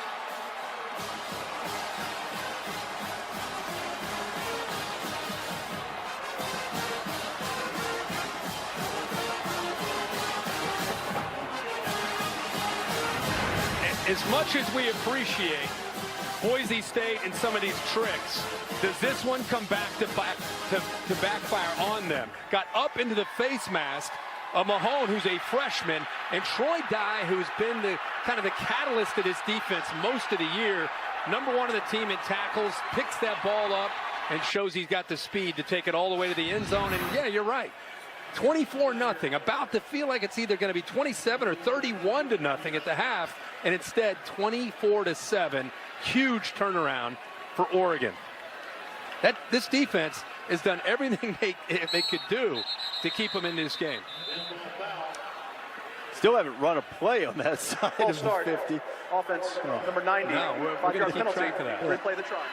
As much as we appreciate Boise State and some of these tricks, does this one come back to backfire on them? Got up into the face mask of Mahone, who's a freshman, and Troy Dye, who's been the kind of the catalyst of this defense most of the year. #1 of the team in tackles, picks that ball up and shows he's got the speed to take it all the way to the end zone. And yeah, you're right. 24-0, about to feel like it's either going to be 27 or 31-0 at the half, and instead 24-7. Huge turnaround for Oregon. This defense has done everything they could do to keep them in this game. Still haven't run a play on that side Ball of start. the 50. Offense, number 90. No, we're going to keep track of that. Replay the try.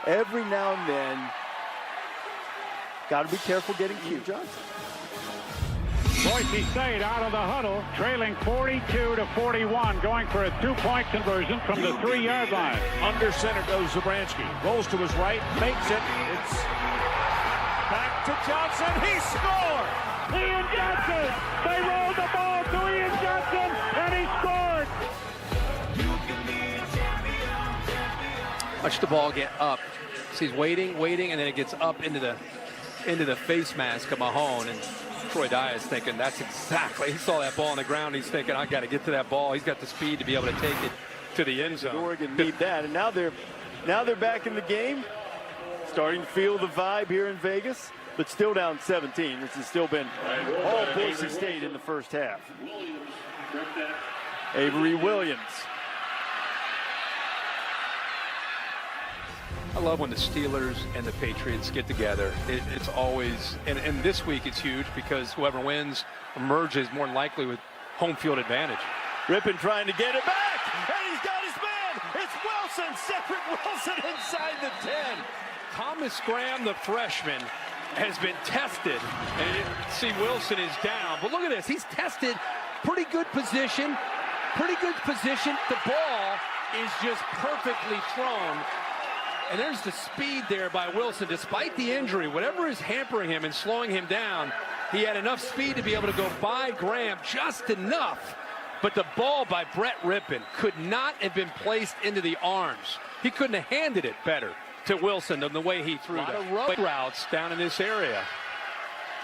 Every now and then, got to be careful getting cute, Johnson. Boise State out of the huddle, trailing 42-41, going for a 2-point conversion from the 3-yard line. Under center goes Zabransky. Rolls to his right, makes it. It's back to Johnson. He scored! Ian Johnson! They rolled the ball to Ian Johnson, and he scored! Watch the ball get up. So he's waiting, and then it gets up into the face mask of Mahone, and Troy Dye is thinking that's exactly. He saw that ball on the ground. He's thinking, I got to get to that ball. He's got the speed to be able to take it to the end zone. Oregon need that, and now they're back in the game, starting to feel the vibe here in Vegas, but still down 17. This has still been all Boise State in the first half. Avery Williams. I love when the Steelers and the Patriots get together. It's always, and this week it's huge because whoever wins emerges more than likely with home field advantage. Rippon trying to get it back, and he's got his man. It's Wilson, Cedric Wilson inside the 10. Thomas Graham, the freshman, has been tested, and you see Wilson is down. But look at this, he's tested, pretty good position. The ball is just perfectly thrown. And there's the speed there by Wilson. Despite the injury, whatever is hampering him and slowing him down, he had enough speed to be able to go by Graham, just enough. But the ball by Brett Rippon could not have been placed into the arms. He couldn't have handed it better to Wilson than the way he threw it. A lot of road routes down in this area.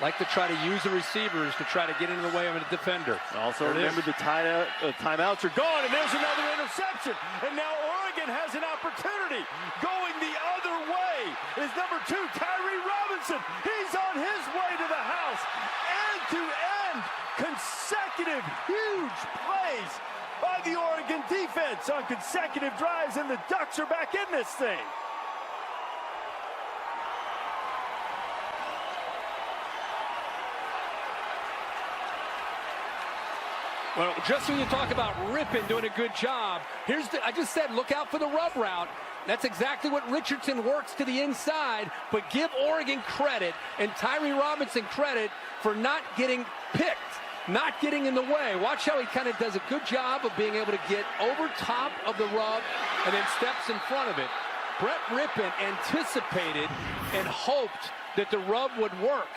Like to try to use the receivers to try to get into the way of a defender. Also remember the timeouts are gone, and there's another interception. And now Oregon has an opportunity. Going the other way is number 2, Tyree Robinson. He's on his way to the house. End-to-end consecutive huge plays by the Oregon defense on consecutive drives, and the Ducks are back in this thing. Well, just when you talk about Rippon doing a good job, I just said, look out for the rub route. That's exactly what Richardson works to the inside, but give Oregon credit and Tyree Robinson credit for not getting picked, not getting in the way. Watch how he kind of does a good job of being able to get over top of the rub and then steps in front of it. Brett Rippon anticipated and hoped that the rub would work,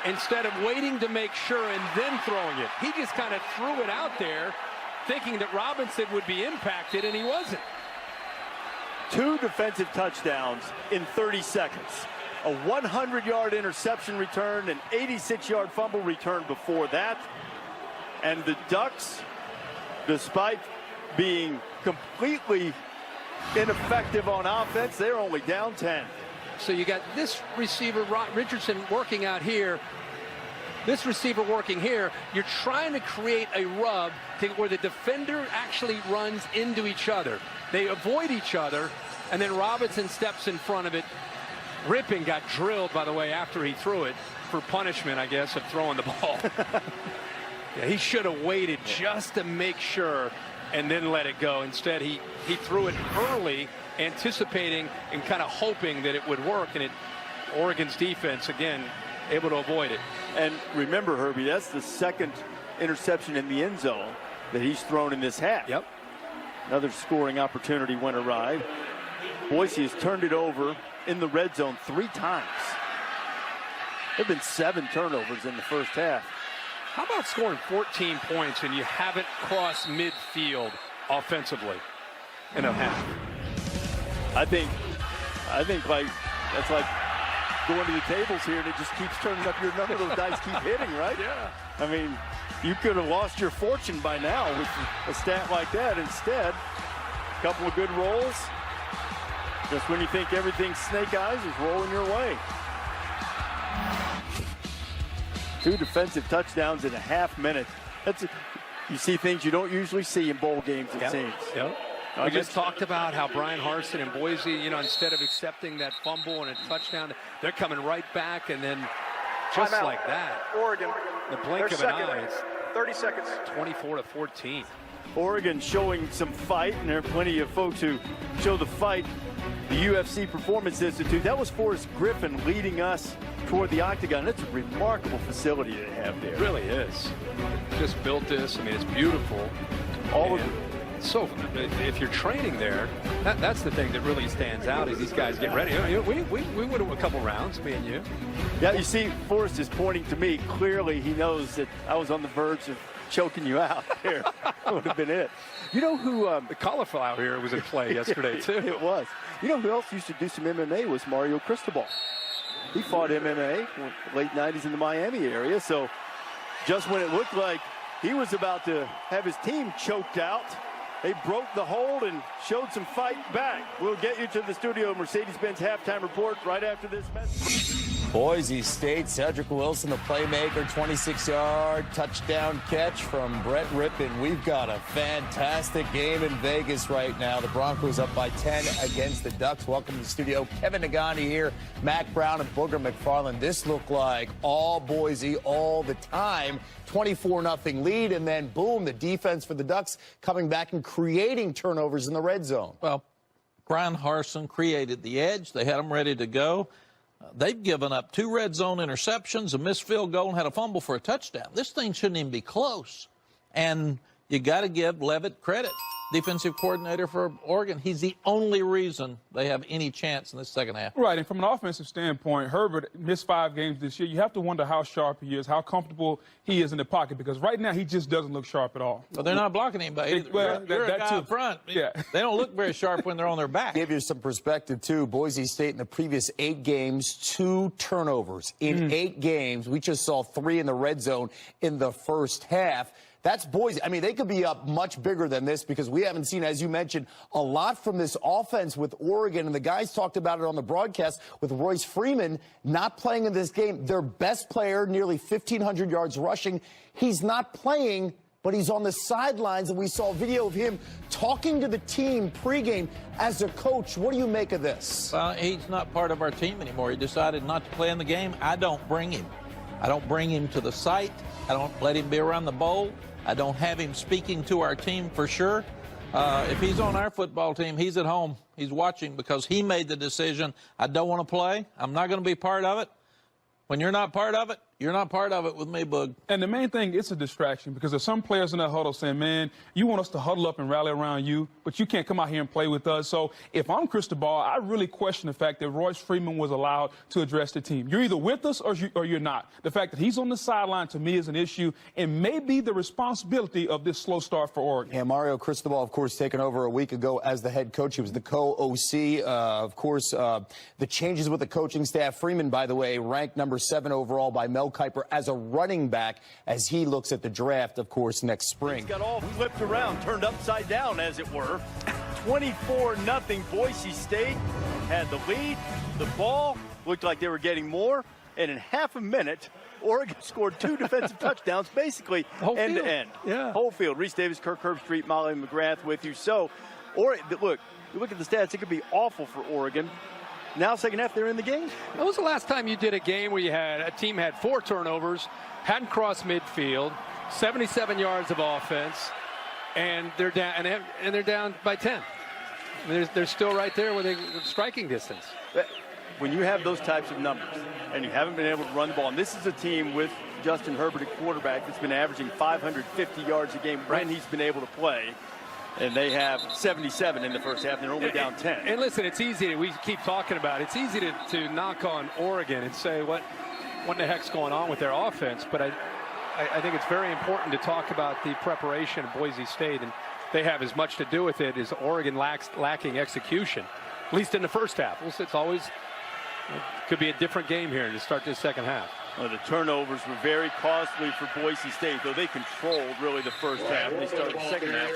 instead of waiting to make sure and then throwing it. He just kind of threw it out there thinking that Robinson would be impacted, and he wasn't. 2 defensive touchdowns in 30 seconds. A 100-yard interception return, an 86-yard fumble return before that. And the Ducks, despite being completely ineffective on offense, they're only down 10. So you got this receiver, Richardson, working out here. This receiver working here. You're trying to create a rub where the defender actually runs into each other. They avoid each other, and then Robinson steps in front of it. Ripping got drilled, by the way, after he threw it for punishment, I guess, of throwing the ball. Yeah, he should have waited just to make sure and then let it go. Instead, he threw it early, anticipating and kind of hoping that it would work, and Oregon's defense, again, able to avoid it. And remember, Herbie, that's the second interception in the end zone that he's thrown in this half. Yep. Another scoring opportunity went awry. Boise has turned it over in the red zone 3 times. There have been 7 turnovers in the first half. How about scoring 14 points and you haven't crossed midfield offensively in a half? I think like that's like going to the tables here and it just keeps turning up your number. Those dice keep hitting, right? Yeah. I mean, you could have lost your fortune by now with a stat like that. Instead, a couple of good rolls. Just when you think everything's snake eyes, is rolling your way. 2 defensive touchdowns in a half minute. You see things you don't usually see in bowl games, it seems. Yep. We just talked about how Brian Harsin and Boise, instead of accepting that fumble and a touchdown, they're coming right back, and then just Timeout. Like that, Oregon. the blink of an eye, 30 seconds. 24-14. Oregon showing some fight, and there are plenty of folks who show the fight. The UFC Performance Institute, that was Forrest Griffin leading us toward the octagon. That's a remarkable facility they have there. It really is. Just built this. I mean, it's beautiful. All of it. So if you're training there, that's the thing that really stands out as these guys get ready. We would have a couple rounds, me and you. Yeah, you see, Forrest is pointing to me. Clearly, he knows that I was on the verge of choking you out there. That would have been it. You know who? The cauliflower here was in play yesterday, too. It was. You know who else used to do some MMA was Mario Cristobal. He fought MMA late 90s in the Miami area. So just when it looked like he was about to have his team choked out, they broke the hold and showed some fight back. We'll get you to the studio Mercedes-Benz halftime report right after this message. Boise State, Cedric Wilson, the playmaker, 26-yard touchdown catch from Brett Rippon. We've got a fantastic game in Vegas right now. The Broncos up by 10 against the Ducks. Welcome to the studio. Kevin Nagani here, Mac Brown and Booger McFarland. This looked like all Boise all the time. 24-0 lead, and then boom, the defense for the Ducks coming back and creating turnovers in the red zone. Well, Brian Harsin created the edge. They had them ready to go. They've given up 2 red zone interceptions, a missed field goal, and had a fumble for a touchdown. This thing shouldn't even be close. And you got to give Levitt credit. Defensive coordinator for Oregon. He's the only reason they have any chance in this second half. Right, and from an offensive standpoint, Herbert missed 5 games this year. You have to wonder how sharp he is, how comfortable he is in the pocket, because right now he just doesn't look sharp at all. But they're not blocking anybody. Well, you're that a guy too. up front. Yeah. They don't look very sharp when they're on their back. Give you some perspective, too. Boise State in the previous 8 games, 2 turnovers. In 8 games, we just saw 3 in the red zone in the first half. That's Boise. I mean, they could be up much bigger than this because we haven't seen, as you mentioned, a lot from this offense with Oregon. And the guys talked about it on the broadcast with Royce Freeman not playing in this game. Their best player, nearly 1,500 yards rushing. He's not playing, but he's on the sidelines. And we saw a video of him talking to the team pregame as a coach. What do you make of this? Well, he's not part of our team anymore. He decided not to play in the game. I don't bring him. I don't bring him to the site. I don't let him be around the bowl. I don't have him speaking to our team for sure. If he's on our football team, he's at home. He's watching because he made the decision. I don't want to play. I'm not going to be part of it. When you're not part of it, You're not part of it with me, Boog. And the main thing, it's a distraction because there's some players in that huddle saying, man, you want us to huddle up and rally around you, but you can't come out here and play with us. So if I'm Cristobal, I really question the fact that Royce Freeman was allowed to address the team. You're either with us or you're not. The fact that he's on the sideline to me is an issue and may be the responsibility of this slow start for Oregon. Yeah, Mario Cristobal, of course, taken over a week ago as the head coach. He was the co-OC. Of course, the changes with the coaching staff. Freeman, by the way, ranked number 7 overall by Mel Kiper as a running back as he looks at the draft, of course, next spring. He's got all flipped around, turned upside down, as it were. 24-0 Boise State had the lead. The ball looked like they were getting more. And in half a minute, Oregon scored 2 defensive touchdowns, basically end-to-end. Yeah. Whole field. Reese Davis, Kirk Herbstreit, Molly McGrath with you. So, look, you look at the stats, it could be awful for Oregon. Now, second half, they're in the game. When was the last time you did a game where you had a team had 4 turnovers, hadn't crossed midfield, 77 yards of offense, and they're down and they're down by 10? I mean, they're still right there with striking distance. When you have those types of numbers and you haven't been able to run the ball, and this is a team with Justin Herbert at quarterback that's been averaging 550 yards a game when he's been able to play. And they have 77 in the first half. They're only down 10. And listen, it's easy. We keep talking about it. It's easy to knock on Oregon and say what the heck's going on with their offense. But I think it's very important to talk about the preparation of Boise State, and they have as much to do with it as Oregon lacking execution, at least in the first half. It's always could be a different game here to start this second half. Well, the turnovers were very costly for Boise State, though they controlled really the first half. They started the second half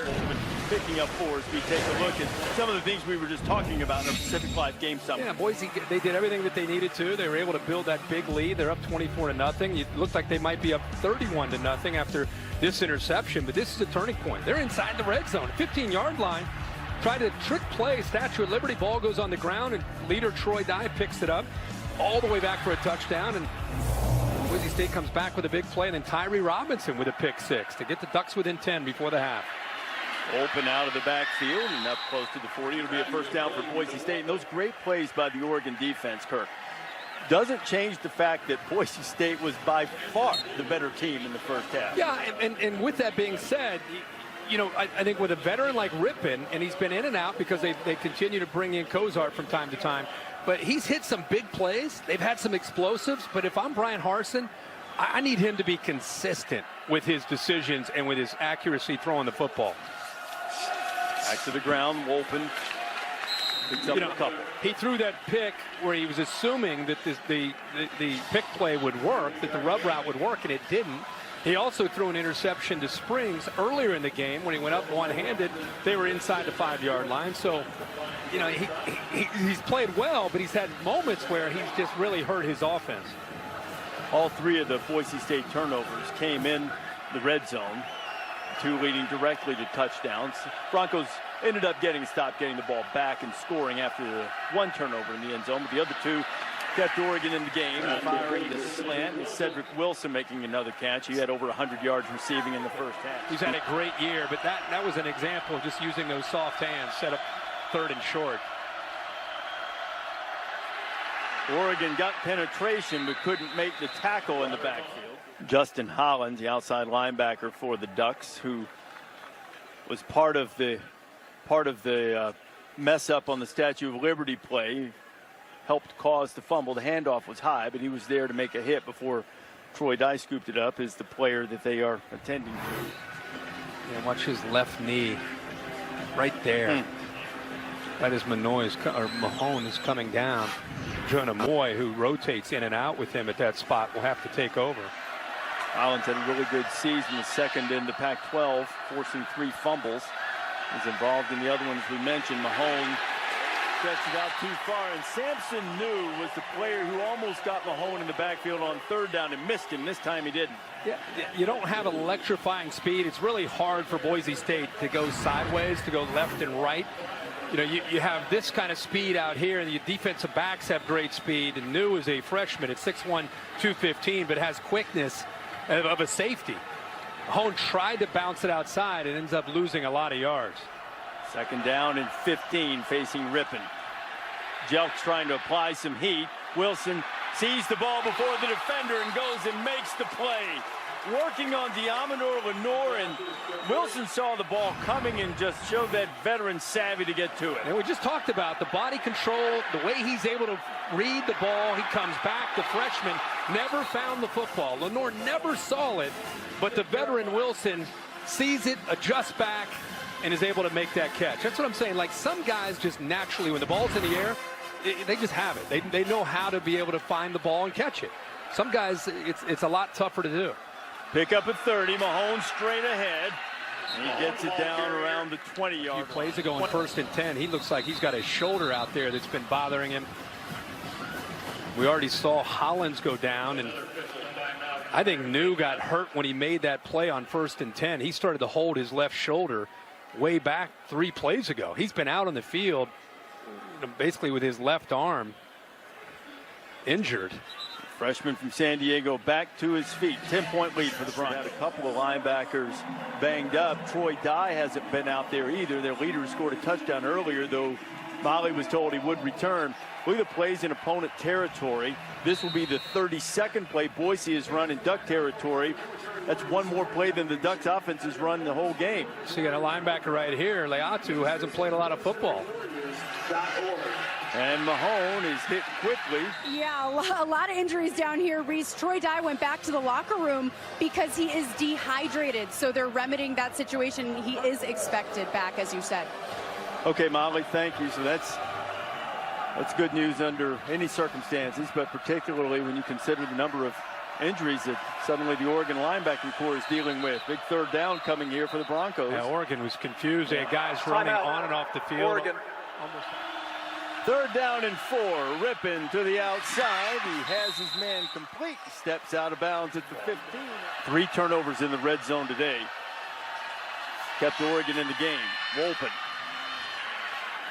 picking up 4 as we take a look at some of the things we were just talking about in our Pacific Live game summit. Yeah, Boise, they did everything that they needed to. They were able to build that big lead. They're up 24-0. It looked like they might be up 31-0 after this interception, but this is a turning point. They're inside the red zone, 15-yard line. Tried to trick play, Statue of Liberty, ball goes on the ground, and leader Troy Dye picks it up all the way back for a touchdown, and Boise State comes back with a big play, and then Tyree Robinson with a pick 6 to get the Ducks within 10 before the half. Open out of the backfield and up close to the 40. It'll be a first down for Boise State. And those great plays by the Oregon defense, Kirk, doesn't change the fact that Boise State was by far the better team in the first half. Yeah, and with that being said, you know, I think with a veteran like Rippon, and he's been in and out because they continue to bring in Kozart from time to time, but he's hit some big plays. They've had some explosives, but if I'm Brian Harsin, I need him to be consistent with his decisions and with his accuracy throwing the football. Back to the ground, Wolfen picks up a couple. He threw that pick where he was assuming that the pick play would work, that the rub route would work, and it didn't. He also threw an interception to Springs earlier in the game when he went up one-handed. They were inside the 5-yard line. So, you know, he's played well, but he's had moments where he's just really hurt his offense. All 3 of the Boise State turnovers came in the red zone, 2 leading directly to touchdowns. Broncos ended up stopped getting the ball back and scoring after the 1 turnover in the end zone, but the other 2 kept Oregon in the game, firing the slant. Cedric Wilson making another catch. He had over 100 yards receiving in the first half. He's had a great year, but that was an example of just using those soft hands, set up 3rd and short. Oregon got penetration but couldn't make the tackle in the backfield. Justin Hollins, the outside linebacker for the Ducks, who was part of the mess up on the Statue of Liberty play, helped cause the fumble. The handoff was high, but he was there to make a hit before Troy Dye scooped it up, is the player that they are attending to. Yeah, watch his left knee right there. Right as Mahone is coming down. Jonah Moy, who rotates in and out with him at that spot, will have to take over. Hollins had a really good season, the second in the Pac-12, forcing 3 fumbles. He's involved in the other ones we mentioned. Mahone stretched it out too far, and Samson New was the player who almost got Mahone in the backfield on 3rd down and missed him. This time he didn't. Yeah, you don't have electrifying speed. It's really hard for Boise State to go sideways, to go left and right. You know, you have this kind of speed out here, and the defensive backs have great speed. And New is a freshman at 6'1", 215, but has quickness of a safety. Mahone tried to bounce it outside and ends up losing a lot of yards. 2nd down and 15 facing Rippon. Jelks trying to apply some heat. Wilson Sees the ball before the defender and goes and makes the play. Working on Diamanor Lenore, and Wilson saw the ball coming and just showed that veteran savvy to get to it. And we just talked about the body control, the way he's able to read the ball. He comes back. The freshman never found the football. Lenore never saw it, but the veteran Wilson sees it, adjusts back, and is able to make that catch. That's what I'm saying. Like, some guys just naturally, when the ball's in the air, they just have it. They know how to be able to find the ball and catch it. Some guys, it's a lot tougher to do. Pick up at 30. Mahone straight ahead. And he gets it down around the 20-yard line. He plays ago in 1st and 10. He looks like he's got a shoulder out there that's been bothering him. We already saw Hollins go down, and I think New got hurt when he made that play on 1st and 10. He started to hold his left shoulder way back 3 plays ago. He's been out on the field basically with his left arm injured. Freshman from San Diego back to his feet. 10-point lead for the Broncos. Had a couple of linebackers banged up. Troy Dye hasn't been out there either. Their leader scored a touchdown earlier, though Molly was told he would return. Look at the plays in opponent territory. This will be the 32nd play Boise has run in Duck territory. That's one more play than the Ducks offense has run the whole game. So you got a linebacker right here, Leatu, hasn't played a lot of football. And Mahone is hit quickly. Yeah, a lot of injuries down here, Reese. Troy Dye went back to the locker room because he is dehydrated. So they're remedying that situation. He is expected back, as you said. Okay, Molly, thank you. So that's good news under any circumstances, but particularly when you consider the number of injuries that suddenly the Oregon linebacking corps is dealing with. Big third down coming here for the Broncos. Yeah, Oregon was confused. They had guys running on and off the field. Oregon. Almost. 3rd down and 4. Rippin to the outside. He has his man complete. Steps out of bounds at the 15. 3 turnovers in the red zone today. Kept Oregon in the game. Wolpen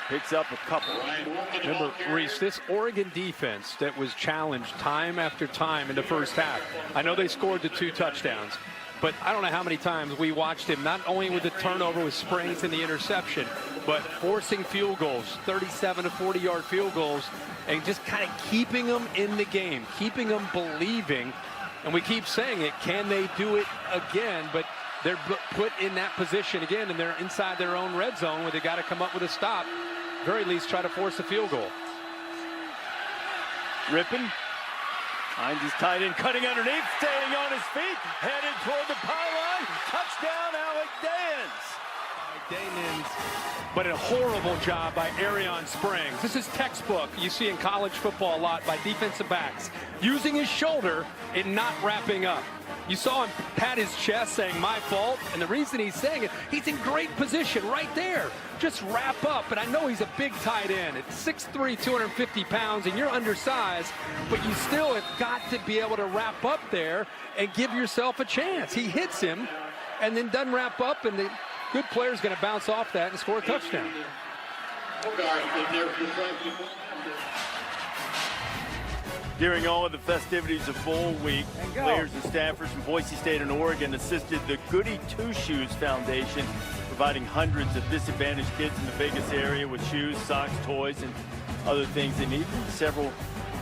picks up a couple. Remember, Reese, this Oregon defense that was challenged time after time in the first half. I know they scored the 2 touchdowns, but I don't know how many times we watched him, not only with the turnover with Springs and the interception, but forcing field goals, 37 to 40-yard field goals, and just kind of keeping them in the game, keeping them believing. And we keep saying it, can they do it again? But they're put in that position again, and they're inside their own red zone where they got to come up with a stop. Very least try to force a field goal. Rippin finds his tight end cutting underneath, staying on his feet, headed toward the pylon. Touchdown, Alec Dayens. But a horrible job by Arion Springs. This is textbook you see in college football a lot by defensive backs. Using his shoulder and not wrapping up. You saw him pat his chest saying, my fault. And the reason he's saying it, he's in great position right there. Just wrap up. And I know he's a big tight end. At 6'3", 250 pounds, and you're undersized, but you still have got to be able to wrap up there and give yourself a chance. He hits him and then doesn't wrap up, and the good player's going to bounce off that and score a touchdown. During all of the festivities of Bowl Week, players and staffers from Boise State and Oregon assisted the Goody Two Shoes Foundation, providing hundreds of disadvantaged kids in the Vegas area with shoes, socks, toys, and other things they need. Several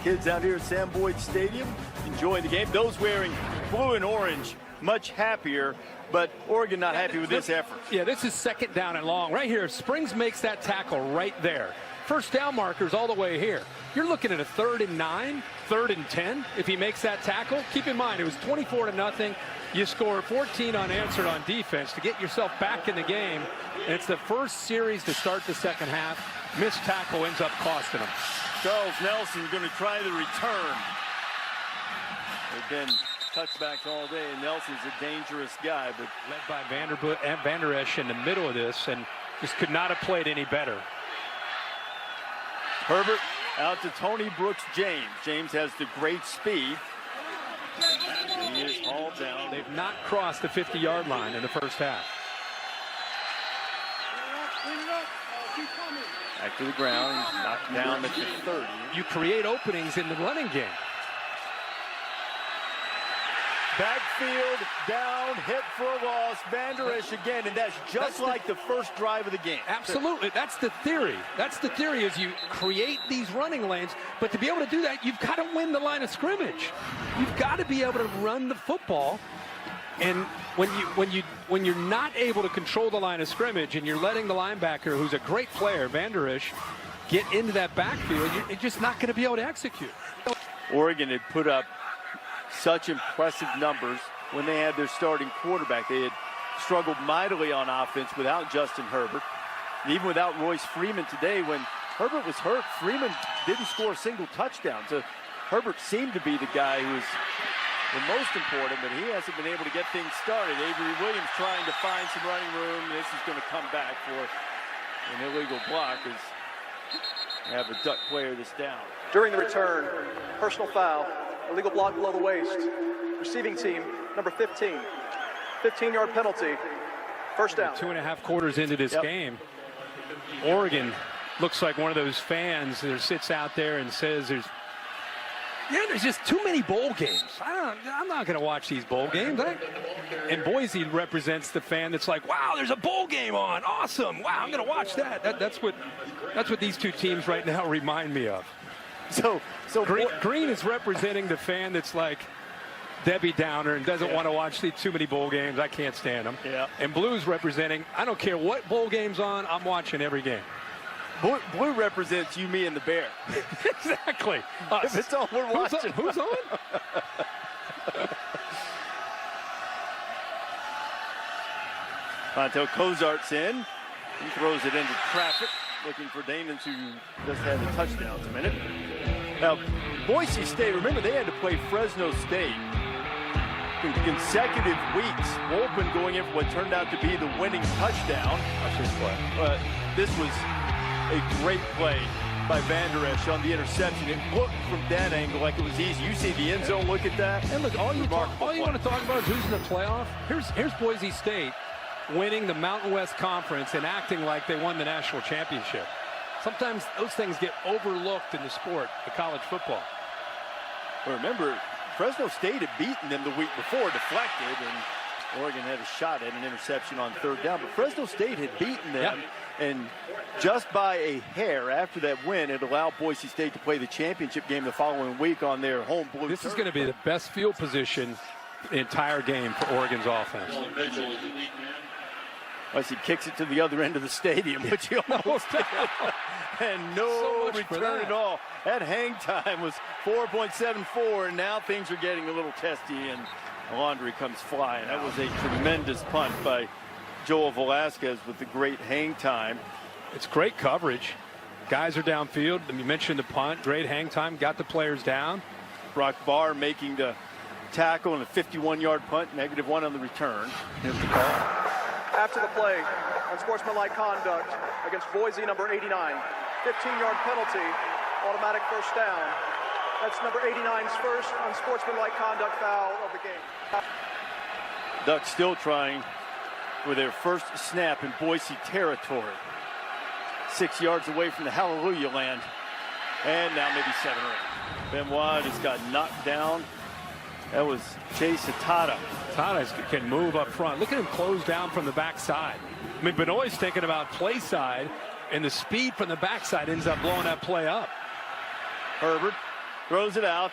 kids out here at Sam Boyd Stadium enjoying the game. Those wearing blue and orange, much happier, but Oregon not happy with this effort. Yeah, this is 2nd down and long. Right here, Springs makes that tackle right there. First down markers all the way here. You're looking at a 3rd and 9, 3rd and 10 if he makes that tackle. Keep in mind, it was 24-0. You score 14 unanswered on defense to get yourself back in the game. And it's the first series to start the second half. Missed tackle ends up costing him. Charles Nelson going to try the return. They've been touchbacks all day, and Nelson's a dangerous guy, but led by Van Der Esch in the middle of this, and just could not have played any better. Herbert out to Tony Brooks-James. James has the great speed. He is hauled down. They've not crossed the 50-yard line in the first half. Back to the ground, knocked down at the 30. You create openings in the running game. Backfield, down, hit for a loss. Van Der Esch again, and that's just like the first drive of the game. Absolutely. That's the theory. That's the theory, is you create these running lanes, but to be able to do that, you've got to win the line of scrimmage. You've got to be able to run the football. And when you're not able to control the line of scrimmage and you're letting the linebacker, who's a great player, Van Der Esch, get into that backfield, you're just not going to be able to execute. Oregon had put up such impressive numbers when they had their starting quarterback. They had struggled mightily on offense without Justin Herbert. And even without Royce Freeman today, when Herbert was hurt, Freeman didn't score a single touchdown. So Herbert seemed to be the guy who was the most important, but he hasn't been able to get things started. Avery Williams trying to find some running room. This is going to come back for an illegal block as they have a Duck player this down. During the return, personal foul, illegal block below the waist. Receiving team, number 15. 15-yard penalty. First down. 2.5 quarters into this game, Oregon looks like one of those fans that sits out there and says there's just too many bowl games. I'm not going to watch these bowl games. And Boise represents the fan that's like, wow, there's a bowl game on. Awesome. Wow, I'm going to watch that. That's what these two teams right now remind me of. So Green is representing the fan that's like Debbie Downer and doesn't want to watch too many bowl games. I can't stand them. Yeah. And Blue's representing, I don't care what bowl game's on, I'm watching every game. Blue represents you, me, and the Bear. Exactly. If it's on, we're watching. Who's on? Montel Cozart's in. He throws it into traffic, looking for Damons, who just had the touchdowns a minute. Now, Boise State, remember, they had to play Fresno State in consecutive weeks. Wolpen going in for what turned out to be the winning touchdown. Watch this play. This was a great play by Van Der Esch on the interception. It looked from that angle like it was easy. You see the end zone, look at that. And look, all you want to talk about is who's in the playoff. Here's Boise State winning the Mountain West Conference and acting like they won the national championship. Sometimes those things get overlooked in the sport of college football. Well, remember, Fresno State had beaten them the week before, deflected, and Oregon had a shot at an interception on third down. But Fresno State had beaten them, and just by a hair after that win, it allowed Boise State to play the championship game the following week on their home blue. This is going to be the best field position the entire game for Oregon's offense. Unless he kicks it to the other end of the stadium, which he almost did. And no return at all. That hang time was 4.74, and now things are getting a little testy, and Laundry comes flying. That was a tremendous punt by Joel Velasquez with the great hang time. It's great coverage. Guys are downfield. You mentioned the punt. Great hang time. Got the players down. Brock Barr making the tackle and a 51-yard punt. -1 on the return. Here's the call. After the play, unsportsmanlike conduct against Boise, number 89. 15-yard penalty, automatic first down. That's number 89's first unsportsmanlike conduct foul of the game. Ducks still trying for their first snap in Boise territory. 6 yards away from the Hallelujah land. And now maybe 7 or 8. Benoit just got knocked down. That was Chase Atata. Atata can move up front. Look at him close down from the backside. I mean, Benoit's thinking about play side, and the speed from the backside ends up blowing that play up. Herbert throws it out,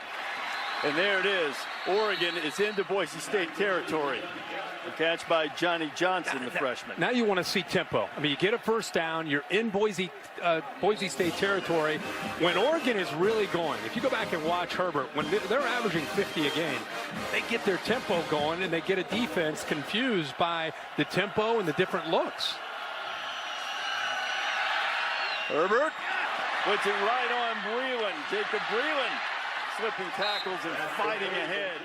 and there it is. Oregon is into Boise State territory. A catch by Johnny Johnson, the freshman. Now you want to see tempo. I mean, you get a first down. You're in Boise State territory. When Oregon is really going, if you go back and watch Herbert, when they're averaging 50 a game, they get their tempo going, and they get a defense confused by the tempo and the different looks. Herbert puts it right on Breland. Jacob Breland slipping tackles and fighting ahead.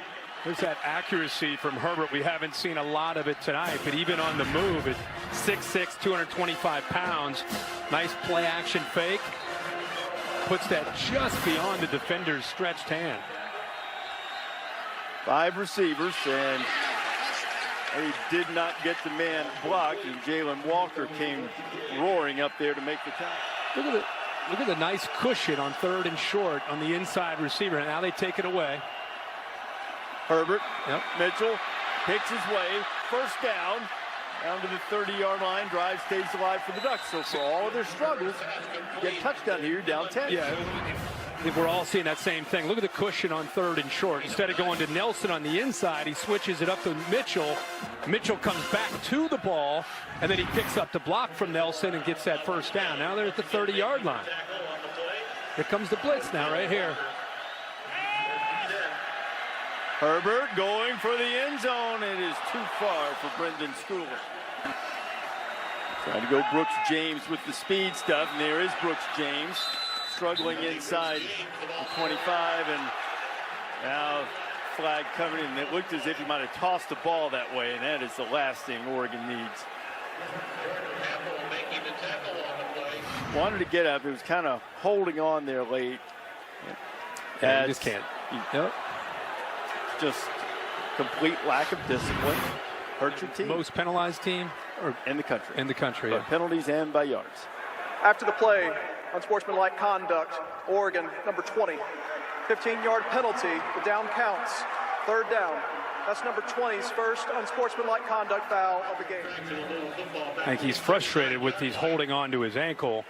There's that accuracy from Herbert. We haven't seen a lot of it tonight, but even on the move at 6'6", 225 pounds, nice play action fake. Puts that just beyond the defender's stretched hand. 5 receivers, and he did not get the man blocked, and Jalen Walker came roaring up there to make the tackle. Look at the nice cushion on 3rd and short on the inside receiver. And now they take it away. Herbert, Mitchell picks his way, first down to the 30-yard line. Drive stays alive for the Ducks. So for all of their struggles, get a touchdown here, down 10. Yeah, I think we're all seeing that same thing. Look at the cushion on 3rd and short. Instead of going to Nelson on the inside, he switches it up to Mitchell. Mitchell comes back to the ball, and then he picks up the block from Nelson and gets that first down. Now they're at the 30-yard line. Here comes the blitz now right here. Herbert going for the end zone. It is too far for Brendan Schooler. Trying to go Brooks James with the speed stuff, and there is Brooks James struggling inside the 25, and now flag coming in. It looked as if he might have tossed the ball that way, and that is the last thing Oregon needs. Wanted to get up. It was kind of holding on there late. Yeah, you just can't. Just complete lack of discipline. Hurt your team. Most penalized team in the country. In the country, by penalties and by yards. After the play, unsportsmanlike conduct, Oregon, number 20. 15-yard penalty. The down counts. 3rd down. That's number 20's first unsportsmanlike conduct foul of the game. I think he's frustrated with these holding on to his ankle,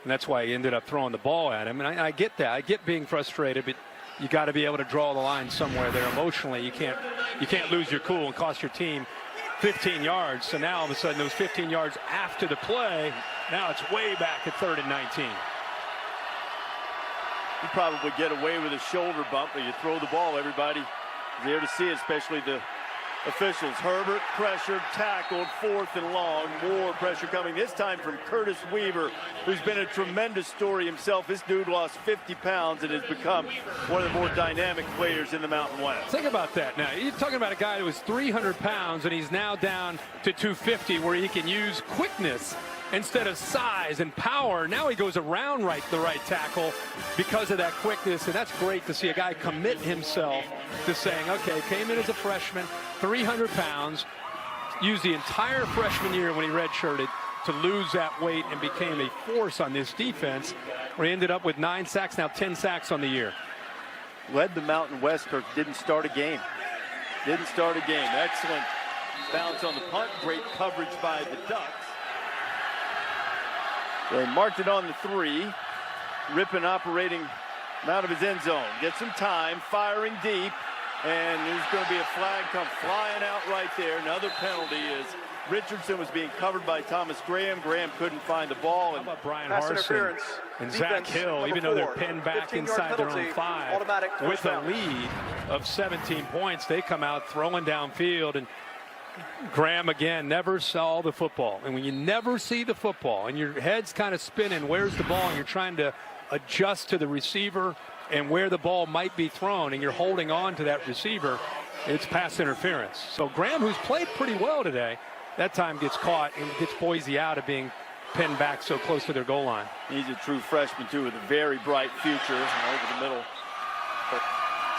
and that's why he ended up throwing the ball at him. And I get that. I get being frustrated, but you got to be able to draw the line somewhere there emotionally. You can't lose your cool and cost your team 15 yards. So now all of a sudden those 15 yards after the play, now it's way back at 3rd and 19. You probably get away with a shoulder bump, but you throw the ball, everybody there to see it, especially the officials. Herbert pressured, tackled, 4th and long. More pressure coming, this time from Curtis Weaver, who's been a tremendous story himself. This dude lost 50 pounds and has become one of the more dynamic players in the Mountain West. Think about that now. You're talking about a guy who was 300 pounds, and he's now down to 250, where he can use quickness instead of size and power. Now he goes around the right tackle because of that quickness, and that's great to see a guy commit himself to saying, okay, came in as a freshman, 300 pounds, used the entire freshman year when he redshirted to lose that weight and became a force on this defense, where he ended up with 9 sacks, now 10 sacks on the year. Led the Mountain West, Kirk, didn't start a game. Excellent bounce on the punt, great coverage by the Ducks. They marked it on the 3. Rippon operating out of his end zone. Gets some time, firing deep, and there's going to be a flag come flying out right there. Another penalty is Richardson was being covered by Thomas Graham. Graham couldn't find the ball. How about Brian Harsin and Zach Hill, even though they're pinned back inside their own 5, with a lead of 17 points, they come out throwing downfield, and Graham again never saw the football. And when you never see the football and your head's kind of spinning, where's the ball, and you're trying to adjust to the receiver and where the ball might be thrown, and you're holding on to that receiver, it's pass interference. So Graham, who's played pretty well today, that time gets caught and gets Boise out of being pinned back so close to their goal line. He's a true freshman too, with a very bright future, over the middle. But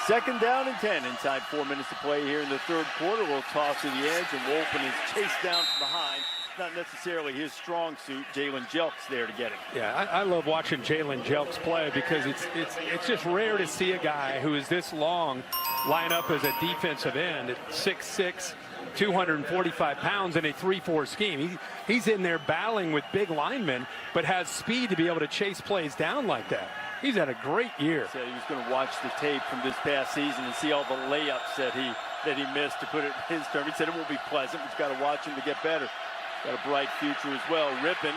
2nd down and 10 inside 4 minutes to play here in the 3rd quarter. We'll toss to the edge, and Wolfen is chased down from behind. Not necessarily his strong suit. Jalen Jelks there to get him. Yeah, I love watching Jalen Jelks play, because it's just rare to see a guy who is this long line up as a defensive end at 6'6", 245 pounds in a 3-4 scheme. He's in there battling with big linemen, but has speed to be able to chase plays down like that. He's had a great year. So he was going to watch the tape from this past season and see all the layups that he missed, to put it in his term. He said it won't be pleasant. We've got to watch him to get better. Got a bright future as well. Rippon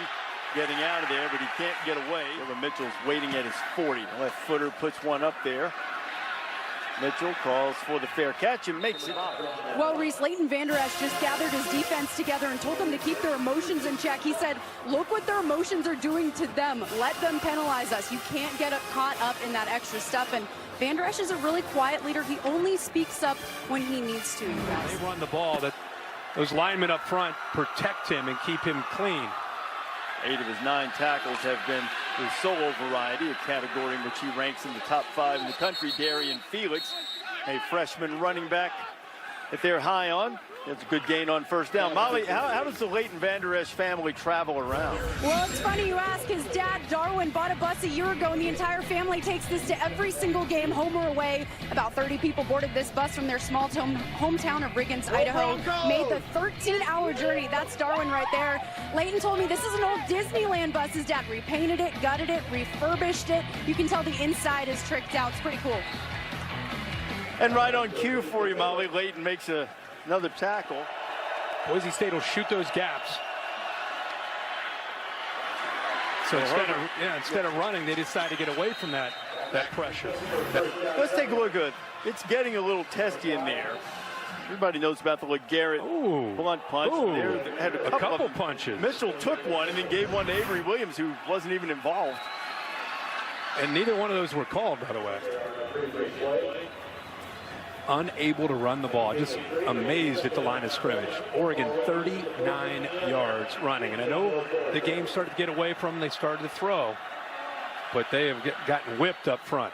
getting out of there, but he can't get away. Mitchell's waiting at his 40. The left footer puts one up there. Mitchell calls for the fair catch and makes it. Well, Reese, Leighton Vander Esch just gathered his defense together and told them to keep their emotions in check. He said, look what their emotions are doing to them. Let them penalize us. You can't get caught up in that extra stuff. And Vander Esch is a really quiet leader. He only speaks up when he needs to. They run the ball. Those linemen up front protect him and keep him clean. 8 of his 9 tackles have been his solo variety, a category in which he ranks in the top 5 in the country. Darian Felix, a freshman running back that they're high on. It's a good gain on first down. Molly, how does the Leighton Vander Esch family travel around? Well, it's funny you ask. His dad, Darwin, bought a bus a year ago, and the entire family takes this to every single game, home or away. About 30 people boarded this bus from their small hometown of Riggins, Idaho. Made the 13-hour journey. That's Darwin right there. Leighton told me this is an old Disneyland bus. His dad repainted it, gutted it, refurbished it. You can tell the inside is tricked out. It's pretty cool. And right on cue for you, Molly, Leighton makes another tackle. Boise State will shoot those gaps. So instead of running, they decide to get away from that pressure. Let's take a look at it. It's getting a little testy in there. Everybody knows about the LeGarrette blunt punch. They had a couple punches. Mitchell took one and then gave one to Avery Williams, who wasn't even involved. And neither one of those were called, by the way. Unable to run the ball. Just amazed at the line of scrimmage. Oregon 39 yards running. And I know the game started to get away from them. They started to throw. But they have gotten whipped up front.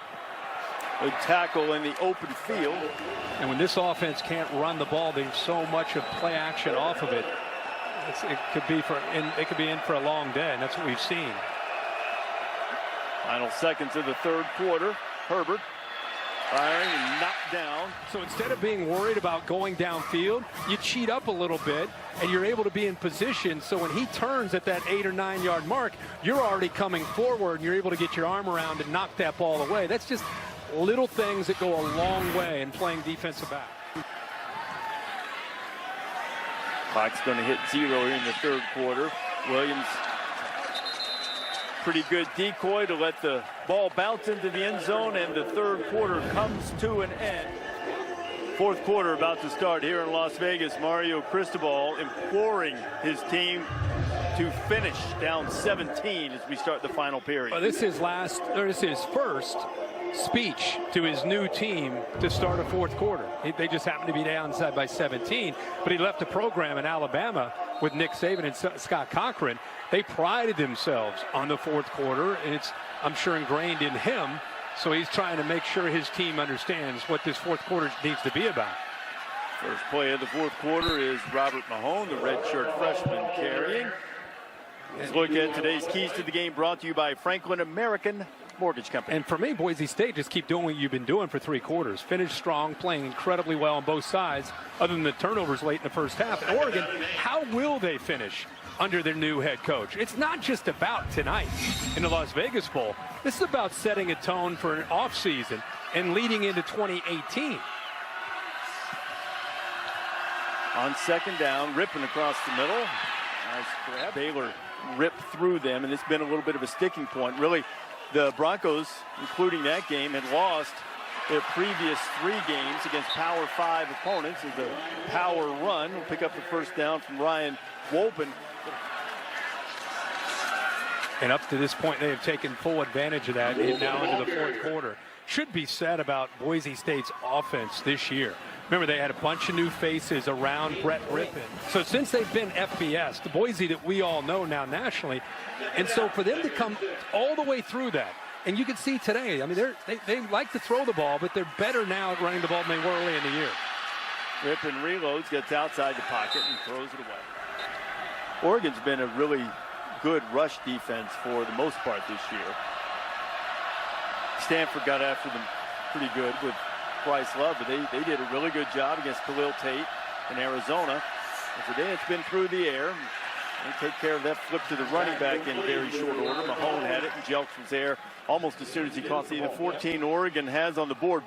A tackle in the open field. And when this offense can't run the ball, there's so much of play action off of it. It could be in for a long day, and that's what we've seen. Final seconds of the third quarter. Herbert firing and knocked down. So instead of being worried about going downfield, you cheat up a little bit and you're able to be in position. So when he turns at that 8 or 9 yard mark, you're already coming forward and you're able to get your arm around and knock that ball away. That's just little things that go a long way in playing defensive back. Clock's going to hit 0 here in the third quarter. Williams, pretty good decoy to let the ball bounce into the end zone, and the third quarter comes to an end. Fourth quarter about to start here in Las Vegas. Mario Cristobal imploring his team to finish down 17 as we start the final period. Well, this is his first speech to his new team to start a fourth quarter. They just happened to be downside by 17, but he left a program in Alabama with Nick Saban and Scott Cochran. They prided themselves on the fourth quarter, and it's, I'm sure, ingrained in him. So he's trying to make sure his team understands what this fourth quarter needs to be about. First play of the fourth quarter is Robert Mahone, the redshirt freshman, carrying. Let's look at today's keys to the game, brought to you by Franklin American Mortgage Company. And for me, Boise State, just keep doing what you've been doing for 3 quarters. Finish strong, playing incredibly well on both sides, other than the turnovers late in the first half. And Oregon, how will they finish under their new head coach? It's not just about tonight in the Las Vegas Bowl. This is about setting a tone for an offseason and leading into 2018. On second down, ripping across the middle. Nice grab. Baylor ripped through them, and it's been a little bit of a sticking point. Really, the Broncos, including that game, had lost their previous 3 games against Power 5 opponents. As the power run will pick up the first down from Ryan Wolpen. And up to this point, they have taken full advantage of that now into the fourth quarter. Should be said about Boise State's offense this year. Remember, they had a bunch of new faces around Brett Rippon. So since they've been FBS, the Boise that we all know now nationally, and so for them to come all the way through that, and you can see today, I mean, they like to throw the ball, but they're better now at running the ball than they were early in the year. Rippon reloads, gets outside the pocket, and throws it away. Oregon's been a really good rush defense for the most part this year. Stanford got after them pretty good with Bryce Love, but they did a really good job against Khalil Tate in Arizona. And today it's been through the air. They take care of that flip to the running back in very short order. Mahone had it, and Jelks was there almost as soon as he caught the 14 Oregon has on the board.